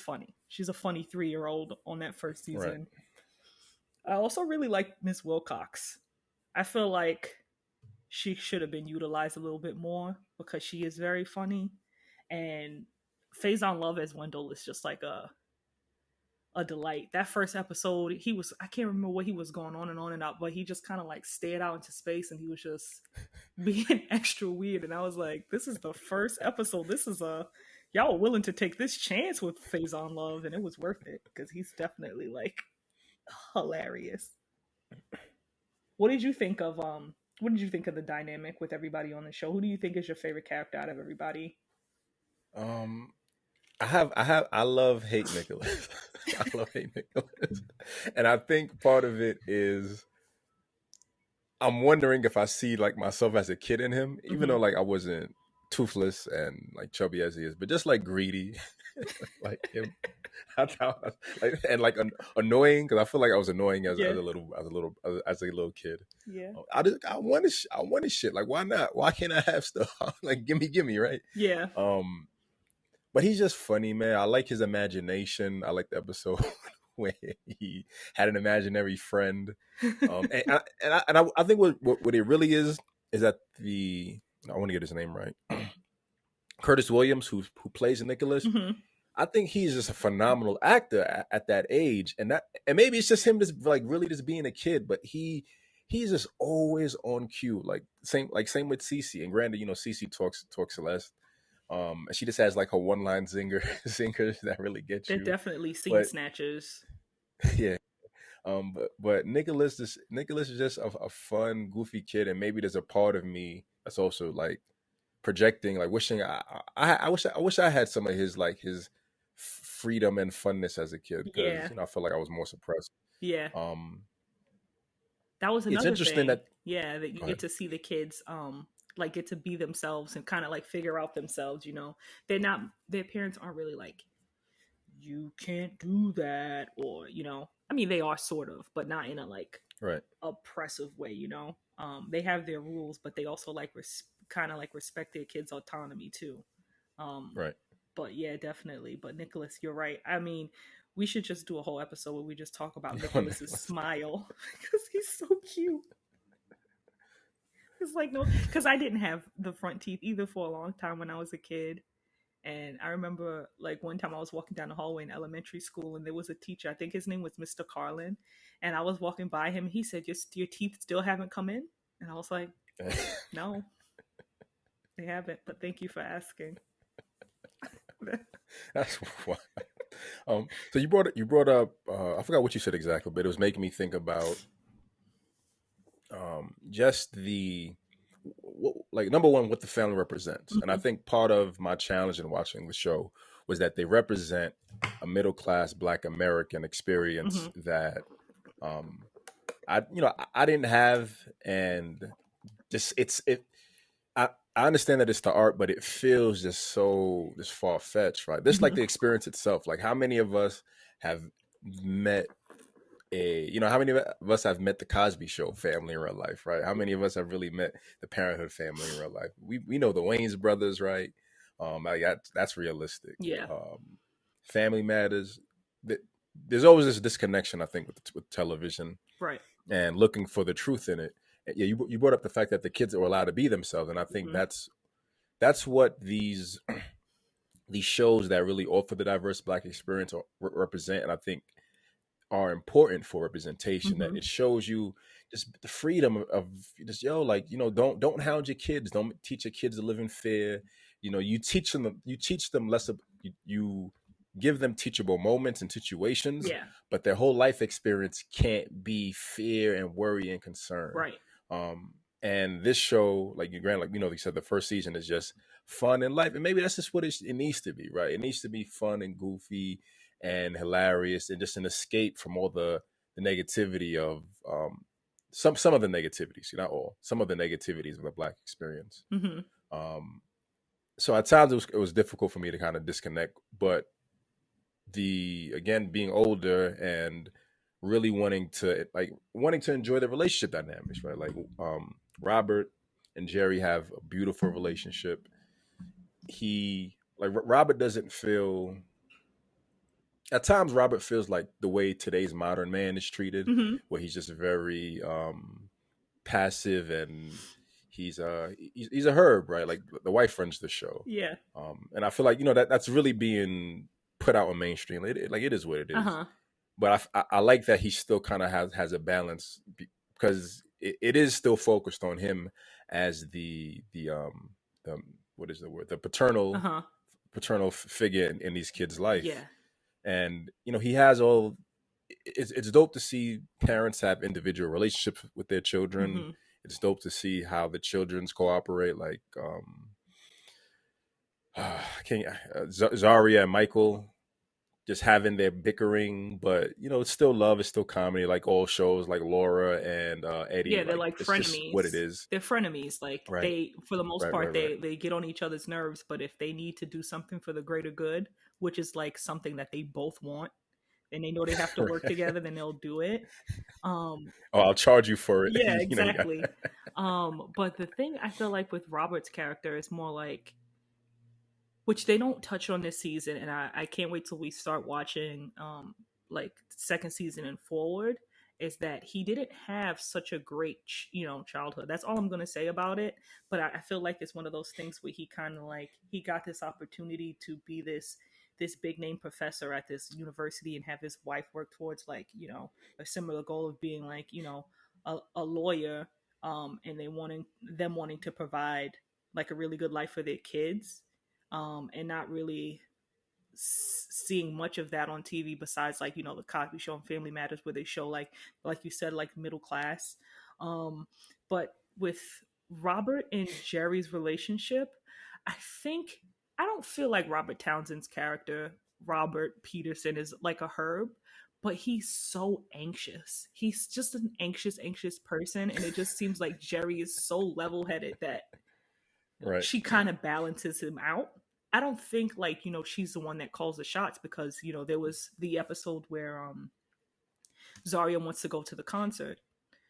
funny. She's a funny 3 year old on that first Right. season. I also really like Miss Wilcox. I feel like she should have been utilized a little bit more because she is very funny. And Faison Love as Wendell is just like a delight. That first episode, I can't remember what he was going on and out, but he just kind of like stared out into space and he was just being extra weird. And I was like, this is the first episode. Y'all were willing to take this chance with Faison Love, and it was worth it because he's definitely like hilarious. What did you think of the dynamic with everybody on the show? Who do you think is your favorite character out of everybody? Um, I love hate Nicholas. I love hate Nicholas, and I think part of it is I'm wondering if I see like myself as a kid in him, even Mm-hmm. though like I wasn't toothless and like chubby as he is, but just like greedy, like him. That's how like and like annoying because I feel like I was annoying Yeah, as a little kid. yeah, I wanted shit. Like why not? Why can't I have stuff? Like gimme, right? yeah. Um, but he's just funny, man. I like his imagination. I like the episode where he had an imaginary friend. I think what it really is that I want to get his name right. Curtis Williams, who plays Nicholas. Mm-hmm. I think he's just a phenomenal actor at that age, and maybe it's just him just like really just being a kid, but he's just always on cue. Same with Cece. And granted, Cece talks less. And she just has like her one line zingers that really get They're you. definitely scene But snatchers. yeah, but Nicholas is just a fun, goofy kid, and maybe there's a part of me that's also like projecting, like wishing I wish I had some of his freedom and funness as a kid because Yeah, I feel like I was more suppressed. yeah. Um, That was it's another interesting thing. that Yeah, that you go get ahead. to see the kids like get to be themselves and kind of like figure out themselves, They're not their parents aren't really like you can't do that, or I mean they are sort of, but not in a like Right, oppressive way. They have their rules, but they also like kind of like respect their kids' autonomy too. Um, right. but yeah, definitely. But Nicholas, you're right. I mean, we should just do a whole episode where we just talk about On Nicholas's Nicholas. smile because he's so cute. It's like no, because I didn't have the front teeth either for a long time when I was a kid. And I remember like one time I was walking down the hallway in elementary school and there was a teacher, I think his name was Mr. Carlin. And I was walking by him. He said, your teeth still haven't come in? And I was like, no, they haven't. But thank you for asking. That's why. So you brought up I forgot what you said exactly, but it was making me think about just like number one what the family represents, and I Mm-hmm. think part of my challenge in watching the show was that they represent a middle class Black American experience Mm-hmm. that um I didn't have, and just I understand that it's the art, but it feels just so just far fetched, right? This like Mm-hmm. the experience itself. Like how many of us have met how many of us have met the Cosby Show family in real life, right? How many of us have really met the Parenthood family in real life? We know the Wayans brothers, right? Like that's realistic. Yeah. Um, Family Matters. There's always this disconnection, I think, with television Right. and looking for the truth in it. Yeah, you brought up the fact that the kids are allowed to be themselves, and I think Mm-hmm. that's what these shows that really offer the diverse Black experience represent, and I think are important for representation. That Mm-hmm. it shows you just the freedom of just like don't hound your kids, don't teach your kids to live in fear. You teach them less of you give them teachable moments and situations, Yeah. but their whole life experience can't be fear and worry and concern. Right. Um, and this show, like you grant, like you said, the first season is just fun and life, and maybe that's just what it needs to be, right? It needs to be fun and goofy and hilarious, and just an escape from all the negativity of some of the negativities, not all, some of the negativities of the Black experience. Mm-hmm. So at times it was difficult for me to kind of disconnect, but again being older and really wanting to enjoy the relationship dynamics, right? Like Robert and Jerry have a beautiful relationship. Robert doesn't feel, at times Robert feels like the way today's modern man is treated, Mm-hmm. where he's just very passive, and he's a herb, right? Like the wife runs the show. Yeah. And I feel like that's really being put out on mainstream. It is what it is. Uh-huh. But I like that he still kind of has a balance, because it is still focused on him as the what is the word, the Uh-huh. paternal figure in these kids' life. Yeah. And he has all. It's dope to see parents have individual relationships with their children. Mm-hmm. It's dope to see how the children's cooperate, like can Zaria and Michael just having their bickering, but it's still love, it's still comedy, like all shows, like Laura and Eddie. Yeah, they're Like like it's just what it frenemies. is. They're frenemies. Like Right, they, for the most right, part, right, right. they get on each other's nerves. But if they need to do something for the greater good, which is like something that they both want, and they know they have to work Right. together, then they'll do it. Oh, I'll charge you for it. Yeah, You got. exactly. But the thing I feel like with Robert's character is more like, which they don't touch on this season, and I can't wait till we start watching like second season and forward, is that he didn't have such a great childhood. That's all I'm gonna say about it. But I feel like it's one of those things where he kind of like he got this opportunity to be this big name professor at this university and have his wife work towards like a similar goal of being like a lawyer, and wanting to provide like a really good life for their kids, and not really seeing much of that on TV besides like the Cosby Show and Family Matters, where they show like you said, like middle class. Um, but with Robert and Jerry's relationship, I think I don't feel like Robert Townsend's character, Robert Peterson, is like a herb, but he's so anxious. He's just an anxious person, and it just seems like Jerry is so level headed that Right, she kind of balances him out. I don't think like she's the one that calls the shots, because there was the episode where Zaria wants to go to the concert.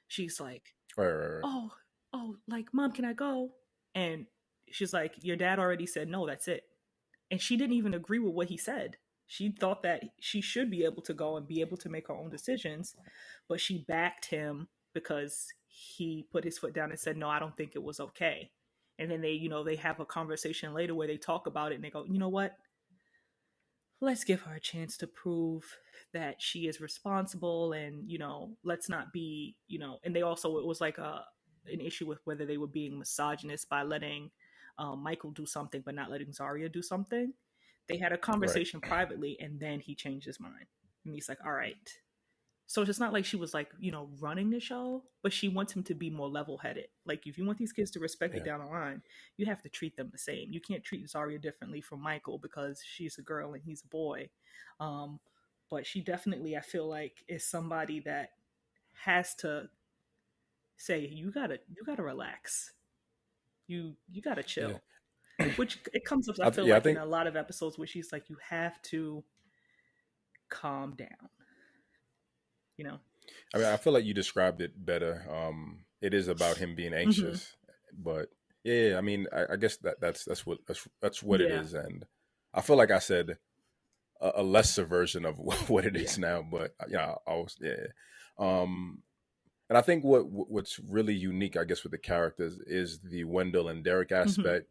She's like, right, right, right. "Oh, like mom, can I go?" And she's like, "Your dad already said no, that's it." And she didn't even agree with what he said. She thought that she should be able to go and be able to make her own decisions, but she backed him because he put his foot down and said, "No, I don't think it was okay." And then they have a conversation later where they talk about it and they go, "You know what? Let's give her a chance to prove that she is responsible, and let's not be, and they also, it was like an issue with whether they were being misogynist by letting Michael do something but not letting Zaria do something. They had a Right. conversation privately, and then he changed his mind, and he's like, all right. So it's just not like she was like running the show, but she wants him to be more level headed. Like if you want these kids to respect you Yeah. down the line, you have to treat them the same. You can't treat Zaria differently from Michael because she's a girl and he's a boy. Um, but she definitely, I feel like, is somebody that has to say, you gotta relax. You gotta Yeah. chill. Which it comes up, I feel I like, in think. a lot of episodes where she's like, you have to calm down. You know. I mean, I feel like you described it better. It is about him being Mm-hmm. anxious, but yeah, I mean, I guess that's what it Yeah. is, and I feel like I said a lesser version of what it Yeah. is now, but I was, yeah. Um, and I think what's really unique, I guess, with the characters is the Wendell and Derek Mm-hmm. aspect.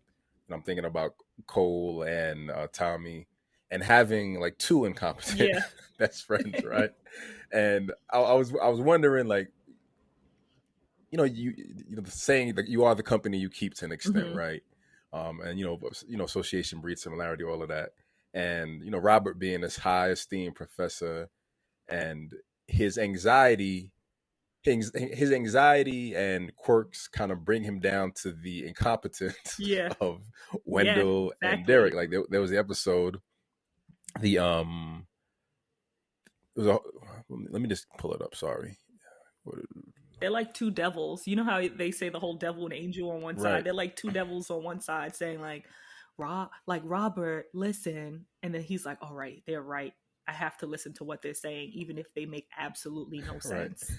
And I'm thinking about Cole and Tommy, and having like two incompetent Yeah. best friends, right? And I was wondering, like, the saying that you are the company you keep to an extent, Mm-hmm. right? And association breeds similarity, all of that. and Robert being this high esteemed professor, and his anxiety his anxiety and quirks kind of bring him down to the incompetence Yeah. of Yeah, Wendell and Derek. exactly. Like there was the episode, the it was a, let me just pull it up. Sorry. They're like two devils. You know how they say the whole devil and angel on one side? Right, They're like two devils on one side saying like Robert, listen. And then he's like, all right, they're right. I have to listen to what they're saying, even if they make absolutely no right. sense.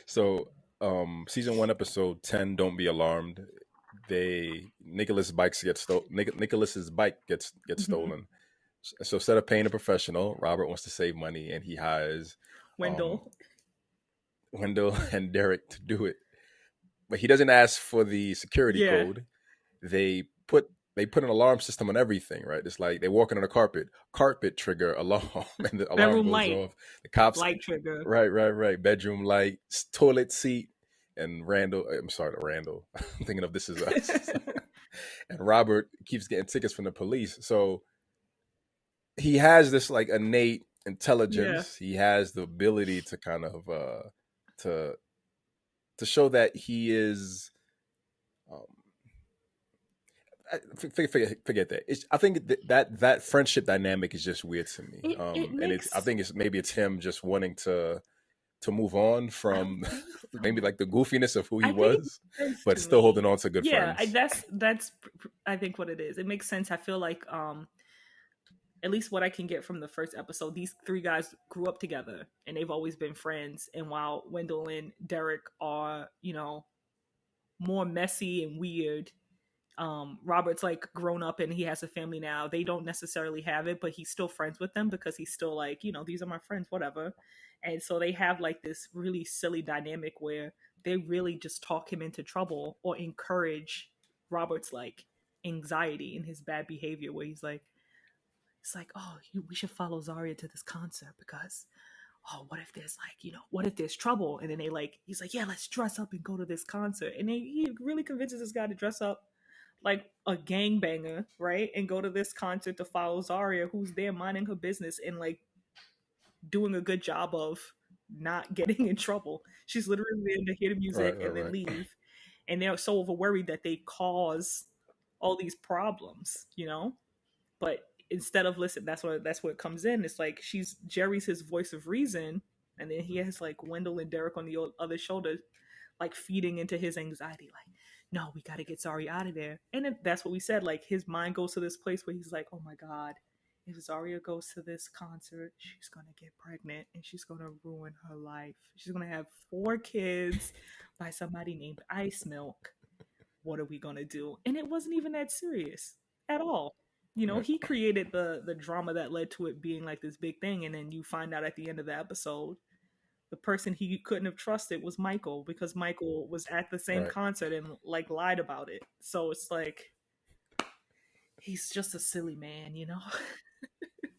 So, season 1, episode 10. Don't be alarmed. Nicholas's bike gets Hmm. stolen. So instead of paying a professional, Robert wants to save money, and he hires um, Wendell. Wendell and Derek to do it. But he doesn't ask for the security Yeah. code. They put they put an alarm system on everything, right? It's like they're walking on a carpet trigger alarm, and the alarm Bedroom goes light. off. The cops, Light trigger. right. Bedroom light, toilet seat, and Randall. I'm sorry, Randall. I'm thinking of This Is Us. And Robert keeps getting tickets from the police. So he has this like innate Yeah. intelligence. He has the ability to kind of to show that he is. Um, forget that. I think that friendship dynamic is just weird to me. It And I makes think it's him just wanting to move on I from don't think maybe so. like the goofiness of who he I think it was, makes sense but to still me. holding on to good Yeah, friends. that's I think what it is. It makes sense. I feel like at least what I can get from the first episode, these three guys grew up together and they've always been friends. And while Wendell and Derek are, more messy and weird, Robert's like grown up and he has a family now. They don't necessarily have it, but he's still friends with them because he's still like, these are my friends, whatever. And so they have like this really silly dynamic where they really just talk him into trouble or encourage Robert's like anxiety and his bad behavior, where it's like, oh, we should follow Zarya to this concert because, oh, what if there's like, what if there's trouble? And then he's like, yeah, let's dress up and go to this concert. And he really convinces this guy to dress up like a gangbanger, right? And go to this concert to follow Zarya, who's there minding her business and like doing a good job of not getting in trouble. She's literally there to hear the Right, music and then right, leave. And they're so over worried that they cause all these problems, But instead of listen, that's where it comes in. It's like Jerry's his voice of reason, and then he has like Wendell and Derek on the other shoulder, like feeding into his anxiety. Like, no, we got to get Zari out of there. And that's what we said. Like his mind goes to this place where he's like, oh my god, if Zaria goes to this concert, she's gonna get pregnant and she's gonna ruin her life. She's gonna have 4 kids by somebody named Ice Milk. What are we gonna do? And it wasn't even that serious at all. right, He created the drama that led to it being like this big thing, and then you find out at the end of the episode, the person he couldn't have trusted was Michael because Michael was at the same right, concert and like lied about it. So it's like he's just a silly man.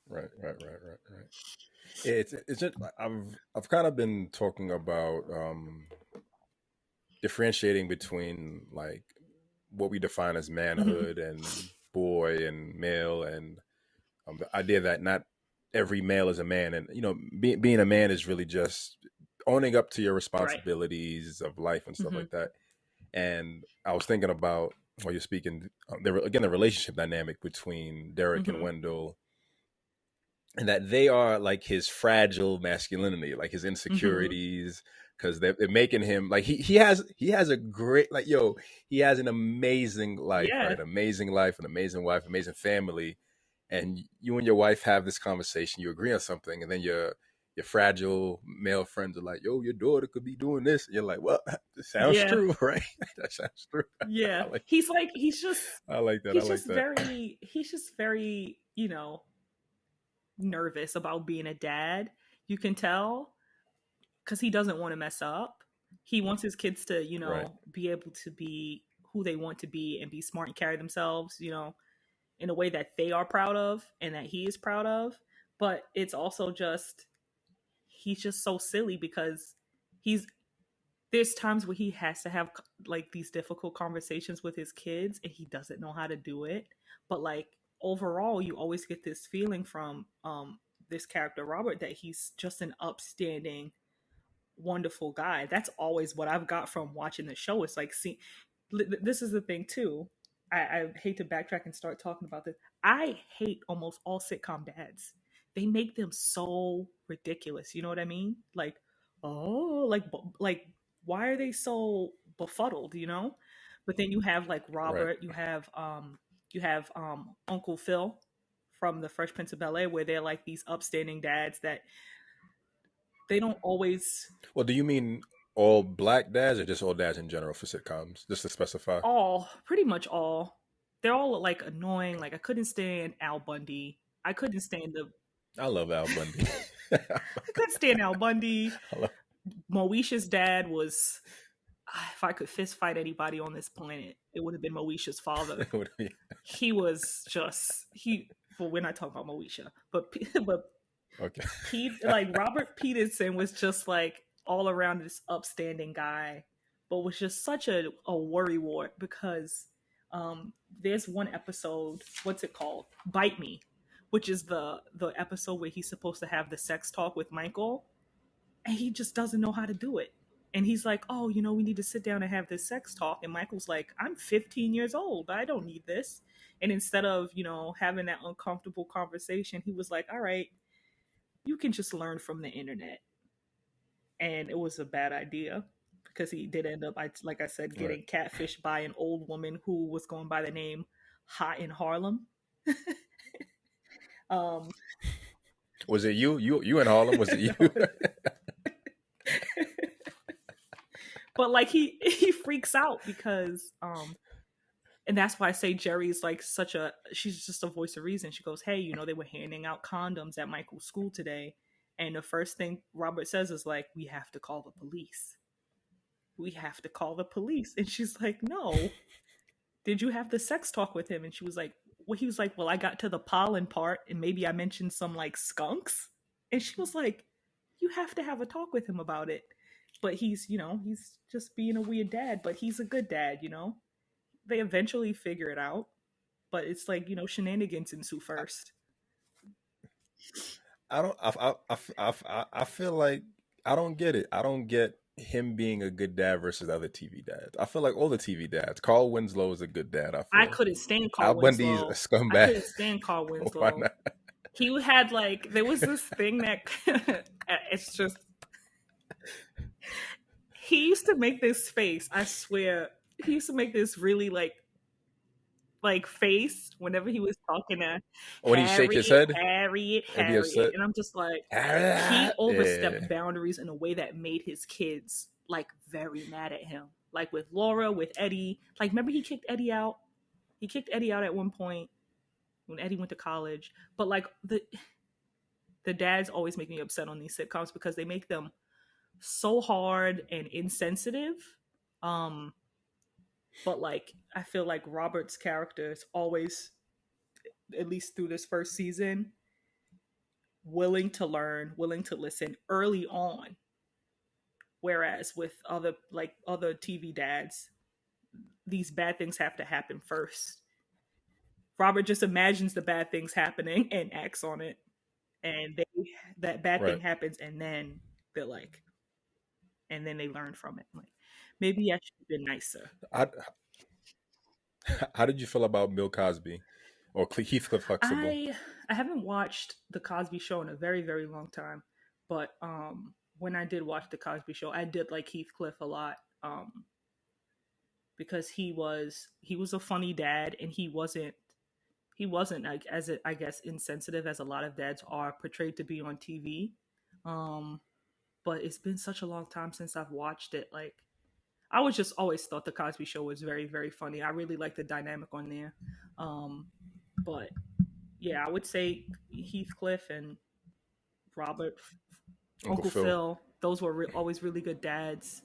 right. It's just I've kind of been talking about differentiating between like what we define as Hmm. manhood and boy and male, and the idea that not every male is a man, and being a man is really just owning up to your Right. responsibilities of life and stuff Hmm. like that. And I was thinking about while you're speaking, the relationship dynamic between Derek and Hmm. Wendell, and that they are like his fragile masculinity, like his Hmm. insecurities, because they're making him like he has a great like he has an amazing life, Yeah. right? Amazing life, an amazing wife, amazing family, and you and your wife have this conversation, you agree on something, and then your fragile male friends are like, "Yo, your daughter could be doing this," and you're like, "Well, it sounds Yeah. true, right? That sounds true." Yeah. I like He's like I like that. I he's like just that. very nervous about being a dad. You can tell because he doesn't want to mess up. He wants his kids to, Right, be able to be who they want to be and be smart and carry themselves, in a way that they are proud of and that he is proud of. But it's also just, he's just so silly because he's, there's times where he has to have like these difficult conversations with his kids and he doesn't know how to do it. But like overall, you always get this feeling from this character Robert that he's just an upstanding, wonderful guy. That's always what I've got from watching the show. It's like, see, this is the thing too. I hate to backtrack and start talking about this. I hate almost all sitcom dads. They make them so ridiculous. You know what I mean? Like, oh, like, why are they so befuddled? You know? But then you have like Right. Robert. You have Uncle Phil from the Fresh Prince of Bel Air, where they're like these upstanding dads that they don't always Well, do you mean all black dads or just all dads in general for sitcoms? Just to specify. all pretty much all they're all like annoying. Like I couldn't stand Al Bundy. I couldn't stand the I love Al Bundy. I couldn't stand Al Bundy. I love, Moesha's dad was, if I could fist fight anybody on this planet, it would have been Moesha's father. it would be- He was just he. Well, we're not talking about Moesha, but but okay. Pete, like Robert Peterson was just like all around this upstanding guy, but was just such a worrywart because there's one episode, what's it called? Bite Me, which is the episode where he's supposed to have the sex talk with Michael, and he just doesn't know how to do it. And he's like, oh, we need to sit down and have this sex talk. And Michael's like, I'm 15 years old. I don't need this. And instead of, having that uncomfortable conversation, he was like, all right, you can just learn from the internet. And it was a bad idea because he did end up, like I said, Right. getting catfished by an old woman who was going by the name Hot in Harlem. um, Was it you? You in Harlem? Was it you? but like he freaks out because and that's why I say Jerry's like she's just a voice of reason. She goes, hey, they were handing out condoms at Michael's school today. And the first thing Robert says is like, we have to call the police. We have to call the police. And she's like, no. Did you have the sex talk with him? And she was like, well, he was like, well, I got to the pollen part and maybe I mentioned some like skunks. And she was like, you have to have a talk with him about it. But he's just being a weird dad, but he's a good dad. They eventually figure it out, but it's like, shenanigans ensue first. I don't. I feel like I don't get it. I don't get him being a good dad versus other TV dads. I feel like all the TV dads. Carl Winslow is a good dad. I I feel couldn't stand Al Carl Bundy's a Winslow. I scumbag. couldn't stand Carl Why Winslow. not? He had like, there was this thing that it's just, he used to make this face. I swear, he used to make this really like face whenever he was talking to When he shake his head Harriet, and be upset, and I'm just like, he yeah. overstepped boundaries in a way that made his kids like very mad at him. Like with Laura, with Eddie. Like, remember he kicked Eddie out? He kicked Eddie out at one point when Eddie went to college. But like the dads always make me upset on these sitcoms because they make them so hard and insensitive. But like I feel like Robert's character is always, at least through this first season, willing to learn, willing to listen early on. Whereas with other TV dads, these bad things have to happen first. Robert just imagines the bad things happening and acts on it, and that bad thing Right. happens, and then they're like, and then they learn from it. Like, maybe I should have been nicer. How did you feel about Bill Cosby or Heathcliff Huxtable? I haven't watched the Cosby Show in a very, very long time, but when I did watch the Cosby Show, I did like Heathcliff a lot, because he was a funny dad, and he wasn't like I guess insensitive as a lot of dads are portrayed to be on TV. But it's been such a long time since I've watched it. Like, I was just always thought the Cosby Show was very, very funny. I really like the dynamic on there. But yeah, I would say Heathcliff and Robert, Uncle Uncle Phil. Phil. Those were always really good dads.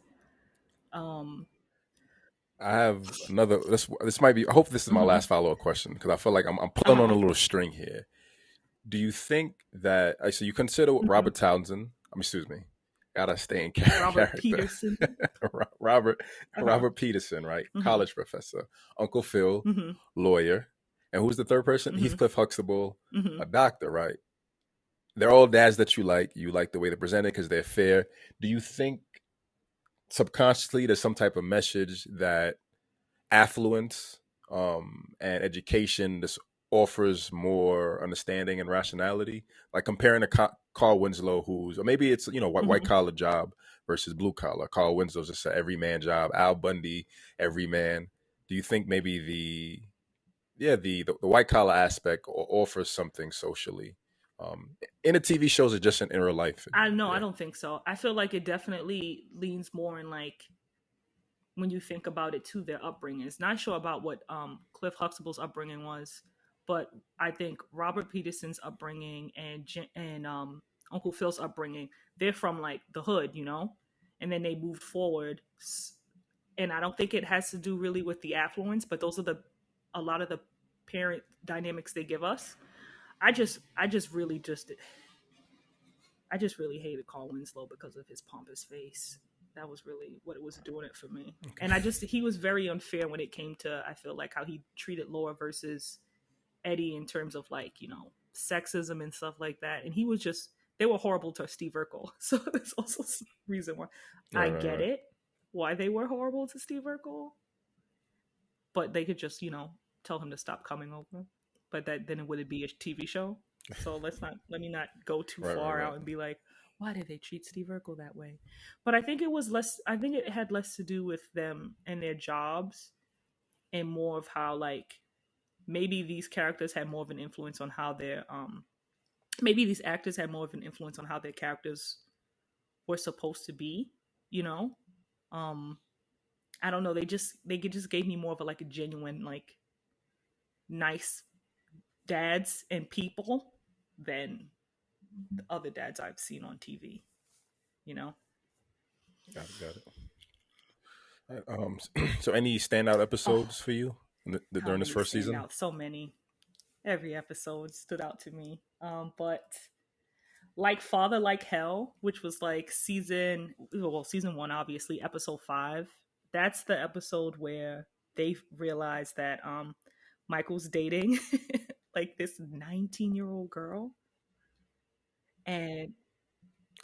I have another. This might be. I hope this is my Mhm. last follow up question because I feel like I'm pulling on a Uh-huh. little string here. Do you think that? So you consider Mhm. Robert Townsend? Excuse me. Gotta stay in Robert character. Peterson. Robert Uh-huh. Robert Peterson, right? Mhm. College professor. Uncle Phil, Mhm. lawyer. And who's the third person? Mm-hmm. Heathcliff Huxtable, Mm-hmm. a doctor, right? They're all dads that you like. You like the way they're presented because they're fair. Do you think subconsciously there's some type of message that affluence and education this offers more understanding and rationality, like comparing to Carl Winslow, who's, or maybe it's, white Mm-hmm. collar job versus blue collar. Carl Winslow's just an everyman job. Al Bundy, everyman. Do you think maybe the white collar aspect offers something socially in the TV shows or just in real life? I know, I Yeah. don't think so. I feel like it definitely leans more in like when you think about it to their upbringings. Not sure about what Cliff Huxtable's upbringing was, but I think Robert Peterson's upbringing and Uncle Phil's upbringing, they're from like the hood, and then they moved forward. And I don't think it has to do really with the affluence, but those are the a lot of the parent dynamics they give us. I just really hated Carl Winslow because of his pompous face. That was really what it was doing it for me. Okay. And he was very unfair when it came to, I feel like, how he treated Laura versus Eddie in terms of like, sexism and stuff like that. And he was just, they were horrible to Steve Urkel. So there's also some reason why Right, I right, get right. it, why they were horrible to Steve Urkel, but they could just, tell him to stop coming over. But that then it would be a TV show. So let me not go too Right, right, far right. out and be like, why did they treat Steve Urkel that way? But I think it was less. I think it had less to do with them and their jobs, and more of how like maybe these characters had more of an influence on how their maybe these actors had more of an influence on how their characters were supposed to be. You know, um, I don't know. They just gave me more of a like a genuine like nice dads and people than the other dads I've seen on TV, you know? Got it, got it. So any standout Oh, episodes for you how during this many first stand season? out? So many. Every episode stood out to me. But like Father Like Hell, which was like season one, obviously, episode 5. That's the episode where they realized that Michael's dating like this 19-year-old girl, and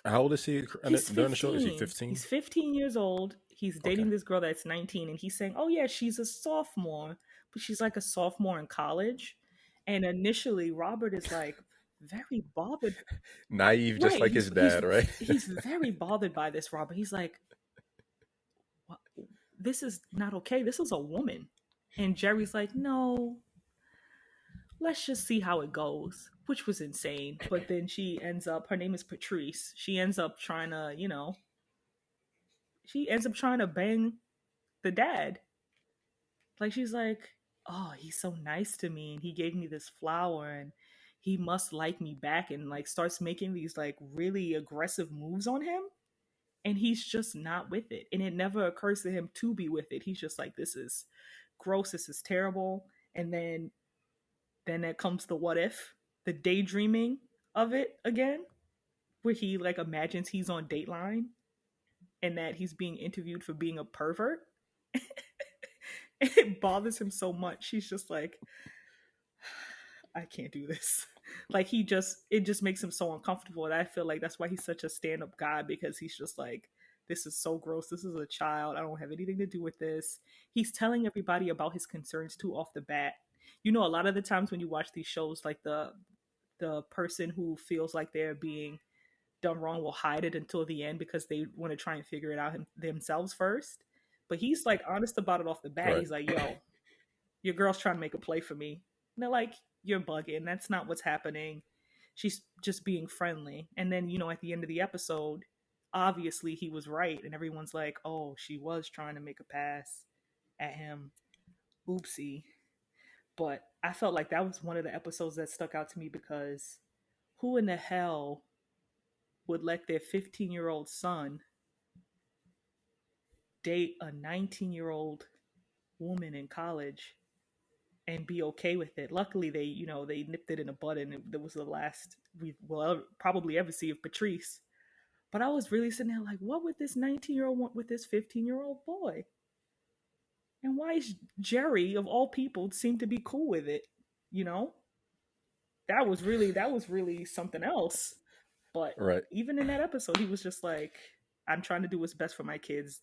How old is he he's during the show? Is he 15. 15? He's 15 years old. He's Okay. dating this girl that's 19, and he's saying, "Oh yeah, she's a sophomore, but she's like a sophomore in college." And initially, Robert is like very bothered. Naive, just Right? like his dad, right? He's very bothered by this, Robert. He's like, "What? This is not okay. This is a woman." And Jerry's like, "No, let's just see how it goes," which was insane. But then she ends up. Her name is Patrice. She ends up trying to bang the dad. Like she's like, "Oh, he's so nice to me and he gave me this flower and he must like me back," and like starts making these like really aggressive moves on him, and he's just not with it. And it never occurs to him to be with it. He's just like, "This is gross, this is terrible." And then that comes the what if, the daydreaming of it again, where he like imagines he's on Dateline and that he's being interviewed for being a pervert. It bothers him so much. He's just like, I can't do this. Like it just makes him so uncomfortable. And I feel like that's why he's such a stand up guy, because he's just like, this is so gross. This is a child. I don't have anything to do with this. He's telling everybody about his concerns too off the bat. A lot of the times when you watch these shows, like the person who feels like they're being done wrong will hide it until the end because they want to try and figure it out themselves first. But he's like honest about it off the bat. Right. He's like, "Yo, your girl's trying to make a play for me." And they're like, "You're bugging. That's not what's happening. She's just being friendly." And then, at the end of the episode, obviously he was right. And everyone's like, "Oh, she was trying to make a pass at him. Oopsie." But I felt like that was one of the episodes that stuck out to me because who in the hell would let their 15-year-old son date a 19-year-old woman in college and be okay with it? Luckily, they nipped it in the bud, and that was the last we will probably ever see of Patrice. But I was really sitting there like, what would this 19-year-old want with this 15-year-old boy? And why is Jerry, of all people, seem to be cool with it? you know, that was really something else. But Right. even in that episode, he was just like, I'm trying to do what's best for my kids.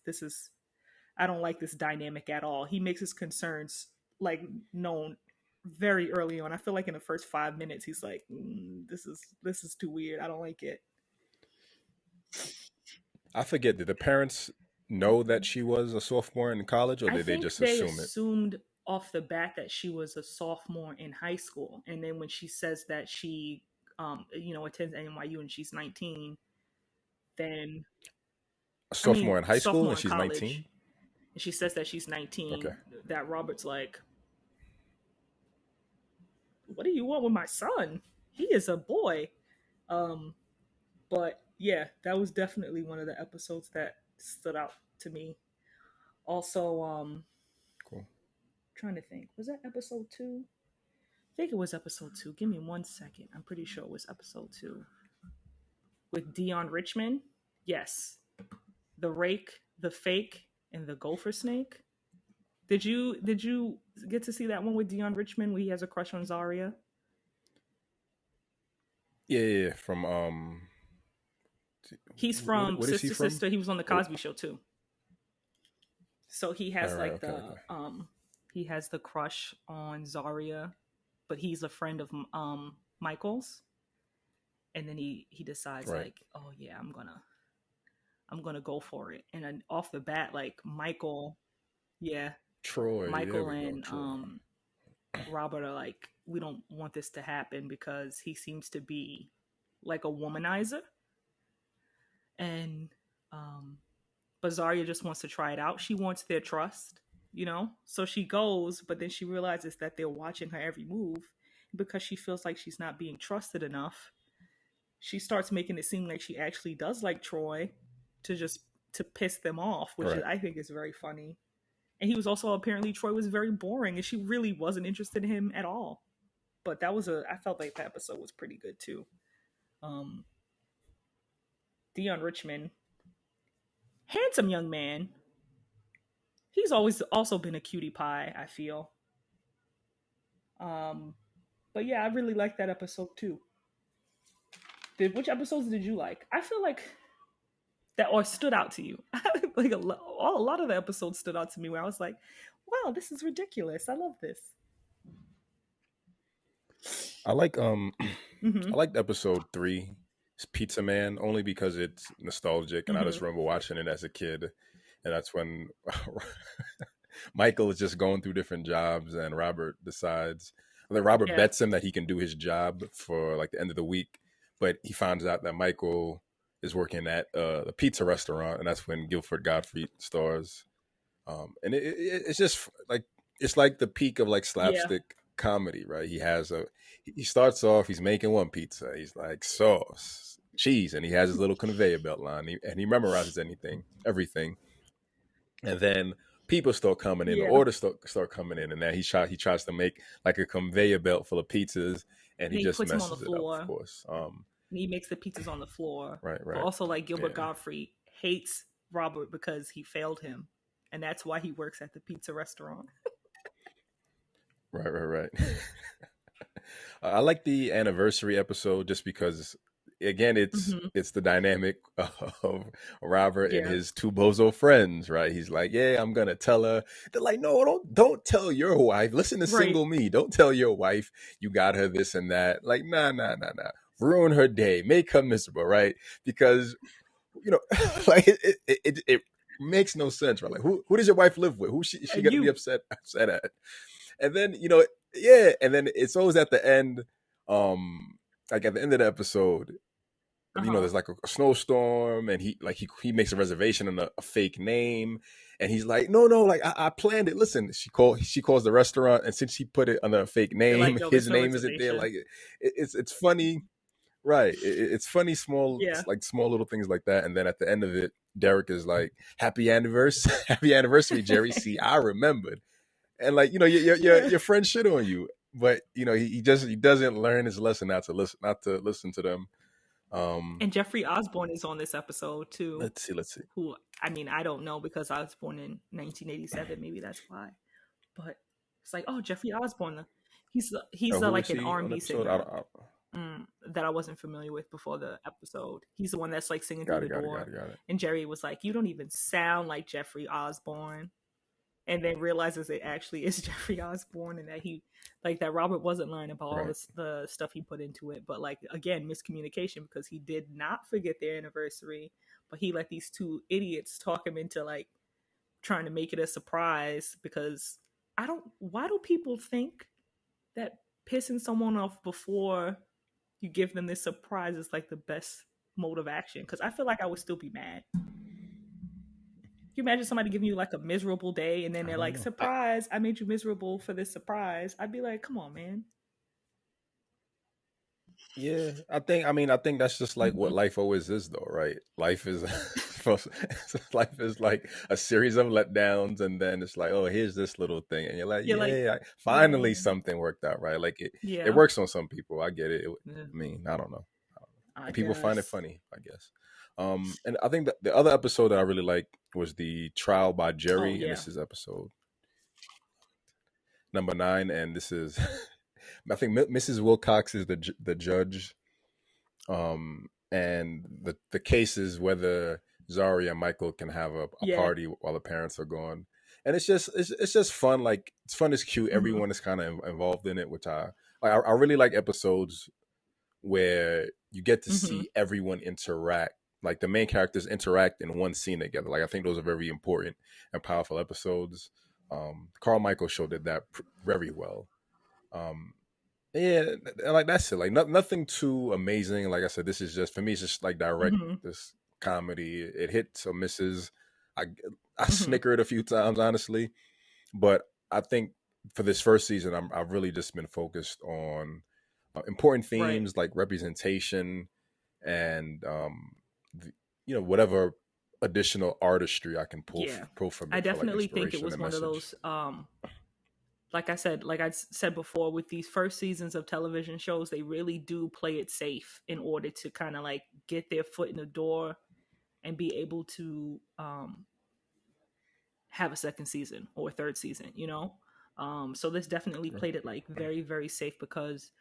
I don't like this dynamic at all. He makes his concerns like known very early on. I feel like in the first 5 minutes, he's like, this is too weird. I don't like it. I forget, did the parents know that she was a sophomore in college, or I did they think just they assume it? assumed off the bat that she was a sophomore in high school, and then when she says that she, attends NYU and she's 19, then A I mean sophomore in high school sophomore and in she's college, 19? and she says that she's Okay, 19. That Robert's like, "What do you want with my son? He is a boy." Um, but yeah, that was definitely one of the episodes that stood out to me. Also, cool. trying to think, was that episode two? I think it was episode two. Give me 1 second. I'm pretty sure it was episode two with Dion Richmond. Yes, the rake, the fake, and the gopher snake. Did you get to see that one with Dion Richmond where he has a crush on Zaria? Yeah, yeah, yeah, from He's from what is he Sister from? Sister. He was on the Oh, Cosby Show too. So he all has right, like okay, okay. he has the crush on Zaria, but he's a friend of Michael's, and then he decides Right. like, oh yeah, I'm gonna go for it. And then off the bat, like Michael, yeah, Troy, there Michael we go, and Troy. Robert are like, we don't want this to happen because he seems to be like a womanizer, and Bazaria just wants to try it out. She wants their trust. So she goes, but then she realizes that they're watching her every move. Because she feels like she's not being trusted enough, she starts making it seem like she actually does like Troy to just to piss them off, which Right. I think is very funny. And he was also, apparently Troy was very boring and she really wasn't interested in him at all. But I felt like that episode was pretty good too. Um Dion Richmond, handsome young man. He's always also been a cutie pie, I feel. Um but yeah, I really liked that episode too. Which episodes did you like? I feel like that or stood out to you. Like a lot of the episodes stood out to me where I was like, wow, this is ridiculous. I love this. I like Mm-hmm. I liked episode 3, Pizza Man, only because it's nostalgic, and I Mm-hmm. just remember watching it as a kid, and that's when Michael is just going through different jobs, and Robert decides, like, Robert Yeah. bets him that he can do his job for like the end of the week, but he finds out that Michael is working at the pizza restaurant, and that's when Guilford Godfrey stars. And it's just like, it's like the peak of like Yeah. slapstick comedy, right? He starts off, he's making one pizza, he's like sauce, cheese, and he has his little conveyor belt line, and he memorizes everything, and then people start coming in, the Yeah. orders start coming in, and then he tries to make like a conveyor belt full of pizzas, and And he he just puts him on the messes it up, of floor. course. And he makes the pizzas on the floor. Right, But right, also, like, Gilbert yeah, Godfrey hates Robert because he failed him. And that's why he works at the pizza restaurant. right. I like the anniversary episode just because, again, Mm-hmm. it's the dynamic of Robert and Yeah. his two bozo friends, right? He's like, "Yeah, I'm gonna tell her." They're like, "No, don't tell your wife. Listen to Right. single me. Don't tell your wife you got her this and that. Like, nah. Ruin her day, make her miserable, right? Because like it makes no sense, right? Like, who does your wife live with? Who she gonna be You. upset at? And then yeah, and then it's always at the end, like at the end of the episode, Uh-huh. there's like a snowstorm, and he makes a reservation on a fake name, and he's like, no, like I planned it. Listen, she calls the restaurant, and since he put it under a fake They're like, name, no, his there's no name isn't there. reservation. Like it's funny, right? It's funny, Yeah. small little things like that, and then at the end of it, Derek is like, happy anniversary, happy anniversary, Jerry. See, I remembered, and like Yeah. your friend shit on you, but he doesn't learn his lesson not to listen to them. And Jeffrey Osborne is on this episode too. Let's see. Who, I mean, I don't know because I was born in 1987. Maybe that's why. But it's like, oh, Jeffrey Osborne. He's Who like is an he R and on B episode? singer that I wasn't familiar with before the episode. He's the one that's like singing through Got the it, got it, got door, it, got it. and Jerry was like, "You don't even sound like Jeffrey Osborne," and then realizes it actually is Jeffrey Osborne, and that he like that Robert wasn't lying about all Right. this, the stuff he put into it, but like again miscommunication because he did not forget their anniversary, but he let these two idiots talk him into like trying to make it a surprise because I don't. Why do people think that pissing someone off before you give them this surprise is like the best mode of action? Because I feel like I would still be mad. Can you imagine somebody giving you like a miserable day and then I they're don't like, know. surprise, I made you miserable for this surprise? I'd be like, come on, man. Yeah, I think that's just like what Mm-hmm. life always is, though, right? Life is life is like a series of letdowns, and then it's like, oh, here's this little thing, and you're like, You're like, yay, finally yay. something worked out, right? Like it Yeah. works on some people. I get it. Yeah, I mean, I don't know, I and people find it guess. funny, I guess. And I think that the other episode that I really liked was the trial by Oh, Jerry, and yeah. this is episode number 9, and this is I think Mrs. Wilcox is the judge, and the case is whether Zari and Michael can have a Yeah. party while the parents are gone, and it's just fun. Like it's fun, it's cute. Mm-hmm. Everyone is kind of involved in it, which I really like episodes where you get to Mm-hmm. see everyone interact. Like the main characters interact in one scene together. Like I think those are very important and powerful episodes. Carl Michael show did that very well. Um, yeah, like that's it. Like nothing too amazing. Like I said, this is just for me. It's just like direct Mm-hmm. this comedy. It hits or misses. I I Mm-hmm. snickered a few times, honestly, but I think for this first season, I've really just been focused on important Right. themes like representation and the, whatever additional artistry I can Yeah. pull from I it for like definitely think it inspiration was and one of message. those like I said, like I said before, with these first seasons of television shows, they really do play it safe in order to kind of like get their foot in the door and be able to have a second season or a third season, you know? So this definitely Right. played it like very, very safe because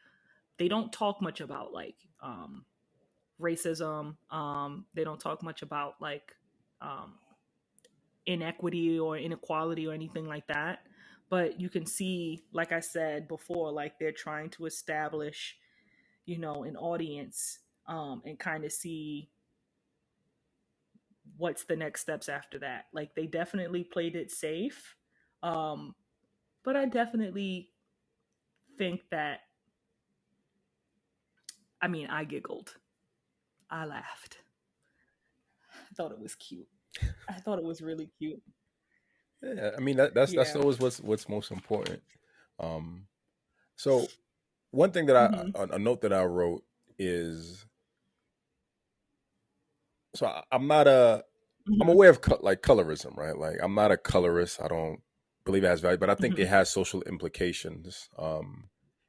they don't talk much about like racism. They don't talk much about like um, inequity or inequality or anything like that. But you can see, like I said before, like they're trying to establish, an audience and kind of see what's the next steps after that. Like they definitely played it safe. Um, but I definitely think that, I mean, I giggled. I laughed. I thought it was cute. I thought it was really cute. Yeah, I mean that's Yeah. always what's most important. Um, so one thing that Mm-hmm. a note that I wrote is so I'm not I'm Mm-hmm. aware of like colorism, right? Like I'm not a colorist. I don't believe it has value, but I think Mm-hmm. it has social implications.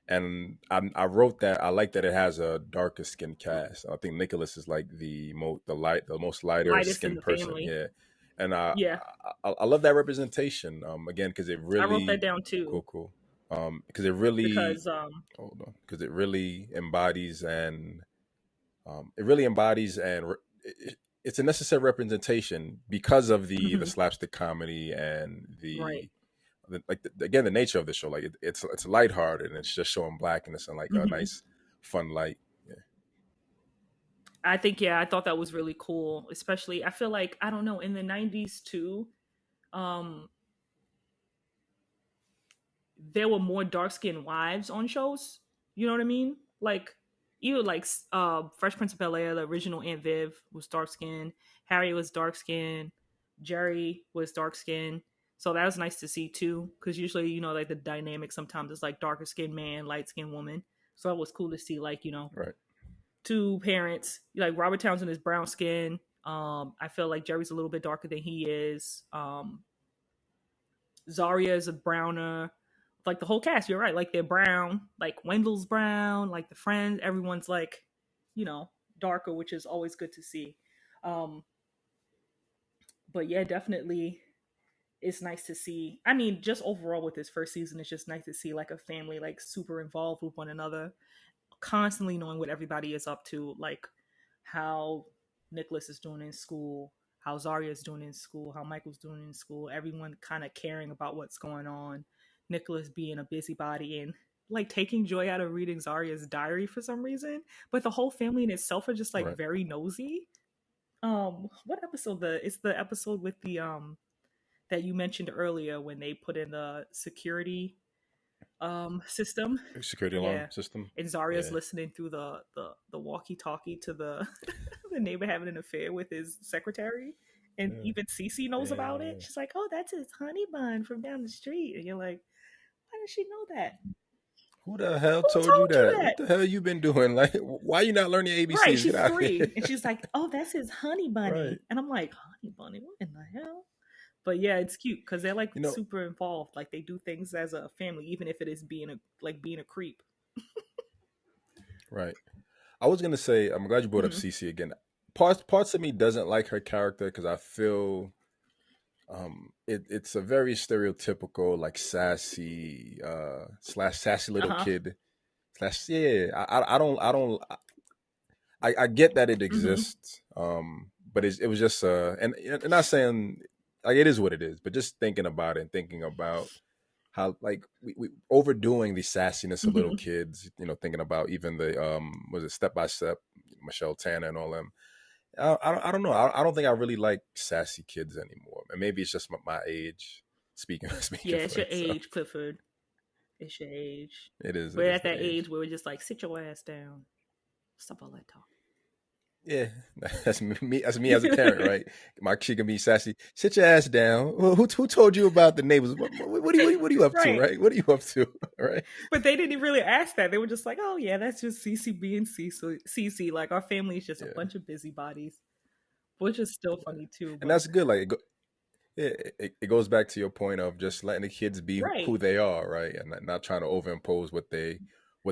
And I wrote that I like that it has a darker skin cast. I think Nicholas is like the most lighter Lightest in skinned the person, family. yeah. And Yeah. I love that representation. Again, because it I wrote that really down too cool. Because it really because hold on, because it really embodies and it really embodies and it's a necessary representation because of the mhm, slapstick comedy and right. again the nature of the show. Like it's lighthearted and it's just showing blackness and like a Hmm. nice fun light. Yeah. I think, yeah, I thought that was really cool. Especially, I feel like, I don't know, in the '90s too. Um, there were more dark skinned wives on shows. You know what I mean? Like even like Fresh Prince of Bel Air, the original Aunt Viv was dark skinned. Harry was dark skinned. Jerry was dark skinned. So that was nice to see too, because usually, like the dynamic sometimes it's like darker skinned man, light skinned woman. So it was cool to see, like, Right. two parents. Like Robert Townsend is brown skin. I feel like Jerry's a little bit darker than he is. Zaria is a browner. Like the whole cast, you're right. Like they're brown. Like Wendell's brown. Like the friends, everyone's like, you know, darker, which is always good to see. Um, but yeah, definitely. it's nice to see. I mean, just overall with this first season, it's just nice to see like a family like super involved with one another, constantly knowing what everybody is up to, like how Nicholas is doing in school, how Zarya is doing in school, how Michael's doing in school, everyone kind of caring about what's going on. Nicholas being a busybody and like taking joy out of reading Zarya's diary for some reason, but the whole family in itself are just like Right. very nosy. What episode? It's the episode with the that you mentioned earlier when they put in the security system. Security alarm Yeah. system. And Zarya's Yeah. listening through the walkie talkie to the the neighbor having an affair with his secretary. And Yeah. even Cece knows Yeah. about it. Yeah. She's like, "Oh, that's his honey bun from down the street." And you're like, "Why does she know that? Who the hell Who told you told you that? What that?" the hell you been doing? Like, why you not learning Right, ABCs? Get she's out of here. 3. And she's like, "Oh, that's his honey Right. bunny." And I'm like, "Honey bunny? What in the hell?" But yeah, it's cute because they're like You know, super involved. Like they do things as a family, even if it is being a creep. right. I was gonna say, I'm glad you brought up Hmm. Cece again. Parts of me doesn't like her character because I feel it's a very stereotypical, like sassy slash sassy Uh little huh. kid slash yeah. I get that it Hmm. exists, but it was just and not saying like it is what it is, but just thinking about it and thinking about how like we overdoing the sassiness of little Hmm. kids, thinking about even the was it Step by Step, Michelle Tanner and all them. I don't know. I don't think I really like sassy kids anymore, and maybe it's just my age speaking Yeah, speaking it's for your itself. age, Clifford. It's your age. It We're is at the that age. age where we're just like, sit your ass down. Stop all that Yeah, that's me. That's me as a parent, talk. right? My kid can be sassy. Sit your ass down. Who told you about the neighbors? What are you up to, Right. right? What are you up to, right? But they didn't really ask that. They were just like, oh, yeah, that's just Cece being Cece. Like, our family is just a Yeah, bunch of busybodies, which is still funny, too. and But, that's good. Like it goes back to your point of just letting the kids be right. who they are, right, and not trying to overimpose what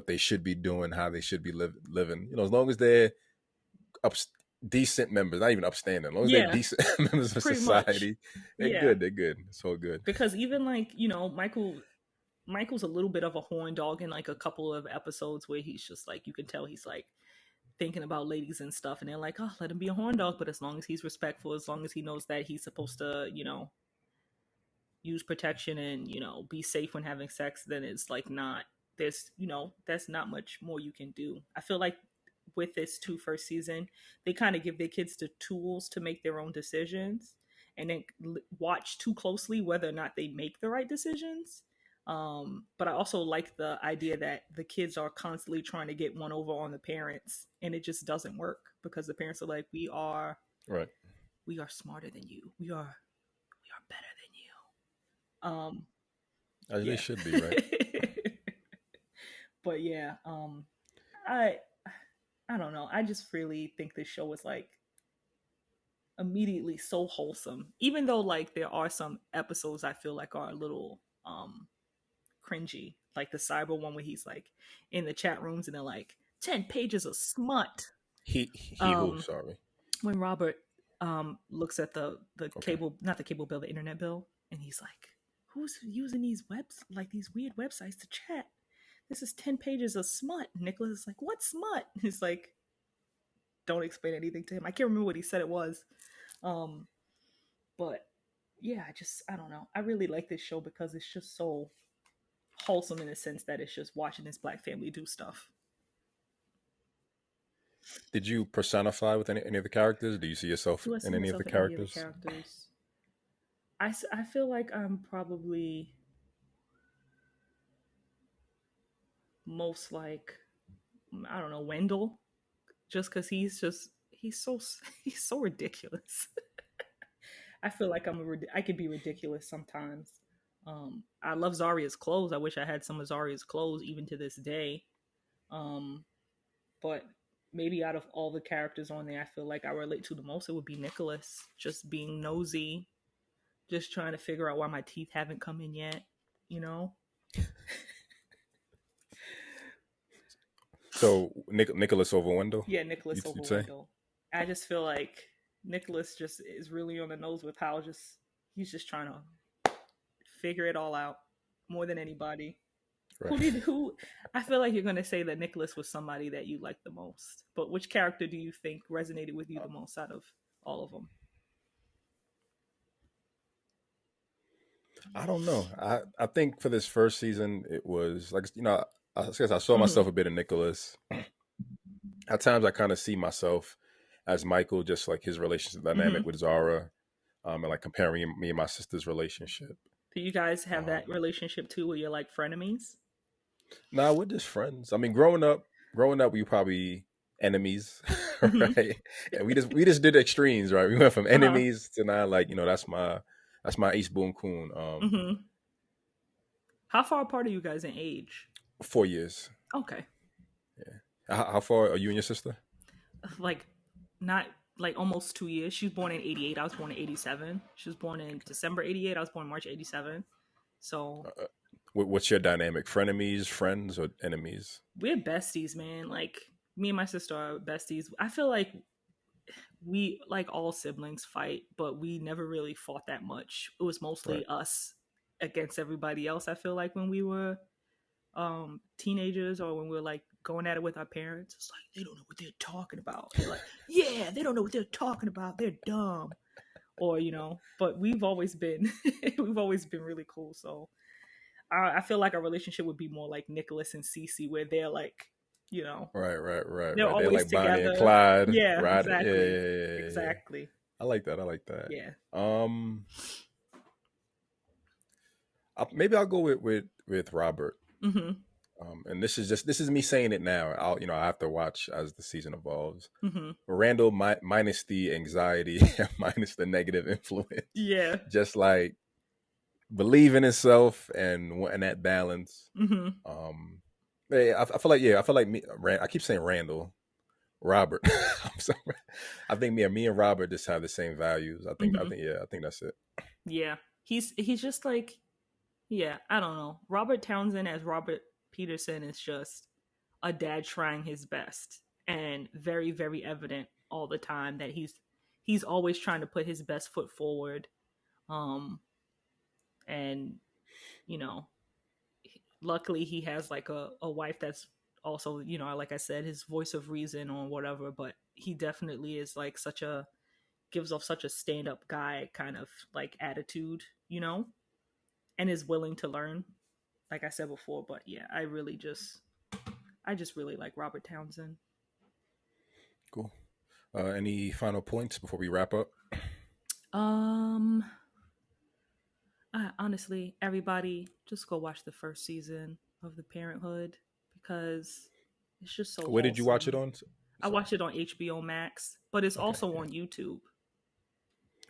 they should be doing, how they should be living. As long as they're up, decent members, not even upstanding. As long as they're Yeah, decent members of pretty much. society, they're Yeah. good. They're good. It's all good. Because even like, Michael's a little bit of a horn dog in like a couple of episodes where he's just like, you can tell he's like thinking about ladies and stuff. And they're like, oh, let him be a horn dog. But as long as he's respectful, as long as he knows that he's supposed to, use protection and be safe when having sex, then it's like not there's that's not much more you can do. I feel like with this first season, they kind of give their kids the tools to make their own decisions, and then watch too closely whether or not they make the right decisions. But I also like the idea that the kids are constantly trying to get one over on the parents, and it just doesn't work because the parents are like, Right. we are smarter than you, we are better than you. As they Yeah. should be, right? But yeah, I I don't know. I just really think this show was like immediately so wholesome. Even though like there are some episodes I feel like are a little cringy. Like the cyber one where he's like in the chat rooms and they're like 10 pages of smut. He who, Um sorry. when Robert looks at the Okay. cable, not the cable bill, the internet bill, and he's like, who's using these webs like these weird websites to chat? This is 10 pages of smut. Nicholas is like, what smut? He's like, don't explain anything to him. I can't remember what he said it was. Um, but yeah, I don't know. I really like this show because it's just so wholesome in the sense that it's just watching this black family do stuff. Did you personify with any of the characters? Do you see yourself Do I in see any of the myself in any of the characters? characters? I feel like I'm probably most like, I don't know, Wendell, just because he's so he's so ridiculous. I feel like I could be ridiculous sometimes. I love Zarya's clothes. I wish I had some of Zarya's clothes even to this day. Um, but maybe out of all the characters on there, I feel like I relate to the most. It would be Nicholas, just being nosy, just trying to figure out why my teeth haven't come in yet. You know? So Nicholas over Wendell, Yeah, Nicholas over you'd say? Wendell. I just feel like Nicholas just is really on the nose with how just he's just trying to figure it all out more than anybody. Right. Who I feel like you're gonna say that Nicholas was somebody that you liked the most. But which character do you think resonated with you the most out of all of them? I don't know. I think for this first season, it was like, I guess I saw Mm-hmm. myself a bit of Nicholas. At times, I kind of see myself as Michael, just like his relationship Mm-hmm. dynamic with Zara, and like comparing me and my sister's relationship. Do you guys have that Um, relationship too, where you're like frenemies? nah, we're just friends. I mean, growing up, we probably enemies, Mm-hmm. right? And we just did extremes, right? We went from Uh huh. enemies to now, like, that's my East Boone Coon. Mm-hmm. How far apart are you guys in age? 4 years. Okay, How far are you and your sister? like not like almost 2 years. She was born in '88. I was born in '87. She was born in December '88. I was born in March '87. So What's your dynamic? Frenemies, friends, or enemies? we're besties, man. Like me and my sister are besties. I feel like we like all siblings fight, but we never really fought that much. It was Right. mostly us against everybody else. I feel like when we were teenagers or when we were like going at it with our parents, it's like they don't know what they're talking about. They're like, yeah, they don't know what they're talking about. They're dumb. Or, but we've always been we've always been really cool. So I feel like our relationship would be more like Nicholas and Cece, where they're like, you know, Right, right, right, they're right. They're always like Bonnie and together. Clyde, Yeah, right? Yeah, yeah, exactly. yeah, yeah, yeah. Exactly. I like that. I like that. Yeah. Um, maybe I'll go with Robert. Mhm. And this is me saying it now. I have to watch as the season evolves. Mhm. Randall, minus the anxiety, minus the negative influence, Yeah. just like believe in himself and wanting that balance. Mhm. Um, I feel like me. I keep saying Randall, Robert. I'm sorry. I think me and Robert just have the same values. I think I Mhm. think yeah, I think that's it. Yeah. He's just like, yeah, I don't know. Robert Townsend as Robert Peterson is just a dad trying his best and very very evident all the time that he's always trying to put his best foot forward. Um and you know, luckily he has like a wife that's also, like I said, his voice of reason or whatever, but he definitely is like such a gives off such a stand-up guy kind of like attitude, and is willing to learn, like I said before. But yeah, I just really like Robert Townsend. Cool. Any final points before we wrap up? um Honestly, everybody just go watch the first season of The Parenthood because it's just so Where did you watch it wholesome. on? I Sorry. watched it on HBO Max, but it's Okay. also Yeah. on YouTube.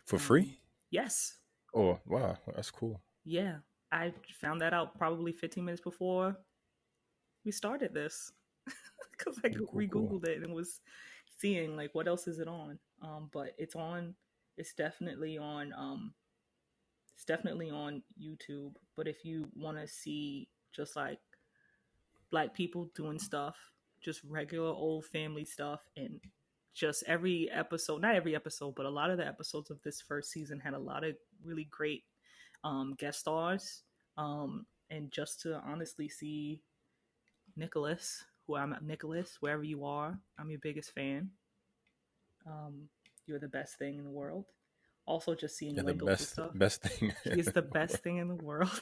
For um free? yes. Oh wow, that's cool. Yeah, I found that out probably 15 minutes before we started this because I Cool, cool, cool. re-googled it and was seeing like what else is it on. But it's definitely on YouTube. But if you want to see just like black people doing stuff, just regular old family stuff, and just every episode, not every episode, but a lot of the episodes of this first season had a lot of really great guest stars. And just to honestly see Nicholas, Nicholas, wherever you are, I'm your biggest fan. Um, you're the best thing in the world. Also, just seeing Yeah, the Wendell's best stuff. best thing He in is the the best world. thing in the world.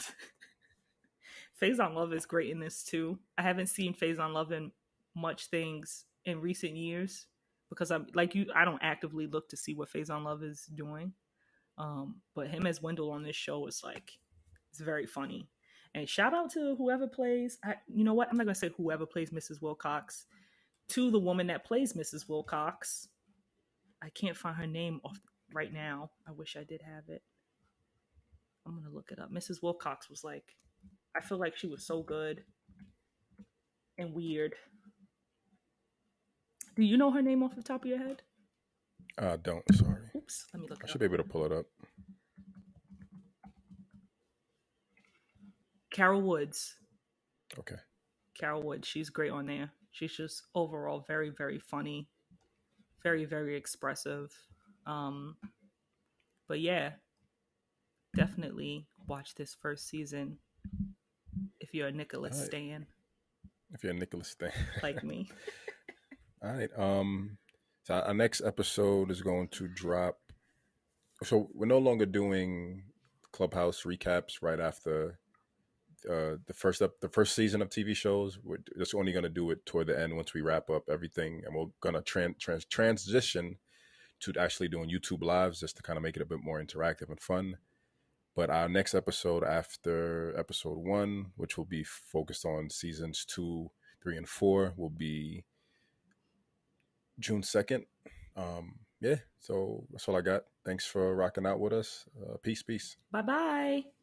Faison Love is great in this too. I haven't seen Faison Love in much things in recent years because I'm like you. I don't actively look to see what Faison Love is doing. But him as Wendell on this show is like it's very funny. And shout out to whoever plays. You know what? I'm not gonna say whoever plays Mrs. Wilcox. To the woman that plays Mrs. Wilcox. I can't find her name off right now. I wish I did have it. I'm gonna look it up. Mrs. Wilcox was like, I feel like she was so good and weird. Do you know her name off the top of your head? Don't. Sorry. Oops, let me look I it should up be for able to you. pull it up. Carol Woods. Okay. Carol Woods. She's great on there. She's just overall very, very funny, very, very expressive. Um, but yeah, definitely. definitely watch this first season if you're a Nicholas All right. stan If you're a Nicholas thing. like me. All right. So our next episode is going to drop. So we're no longer doing Clubhouse recaps right after the first season of TV shows. We're just only going to do it toward the end once we wrap up everything, and we're gonna transition to actually doing YouTube lives just to kind of make it a bit more interactive and fun. But our next episode after episode 1, which will be focused on seasons 2, 3, and 4, will be June 2nd. Yeah, so that's all I got. Thanks for rocking out with us. Peace, peace. Bye bye.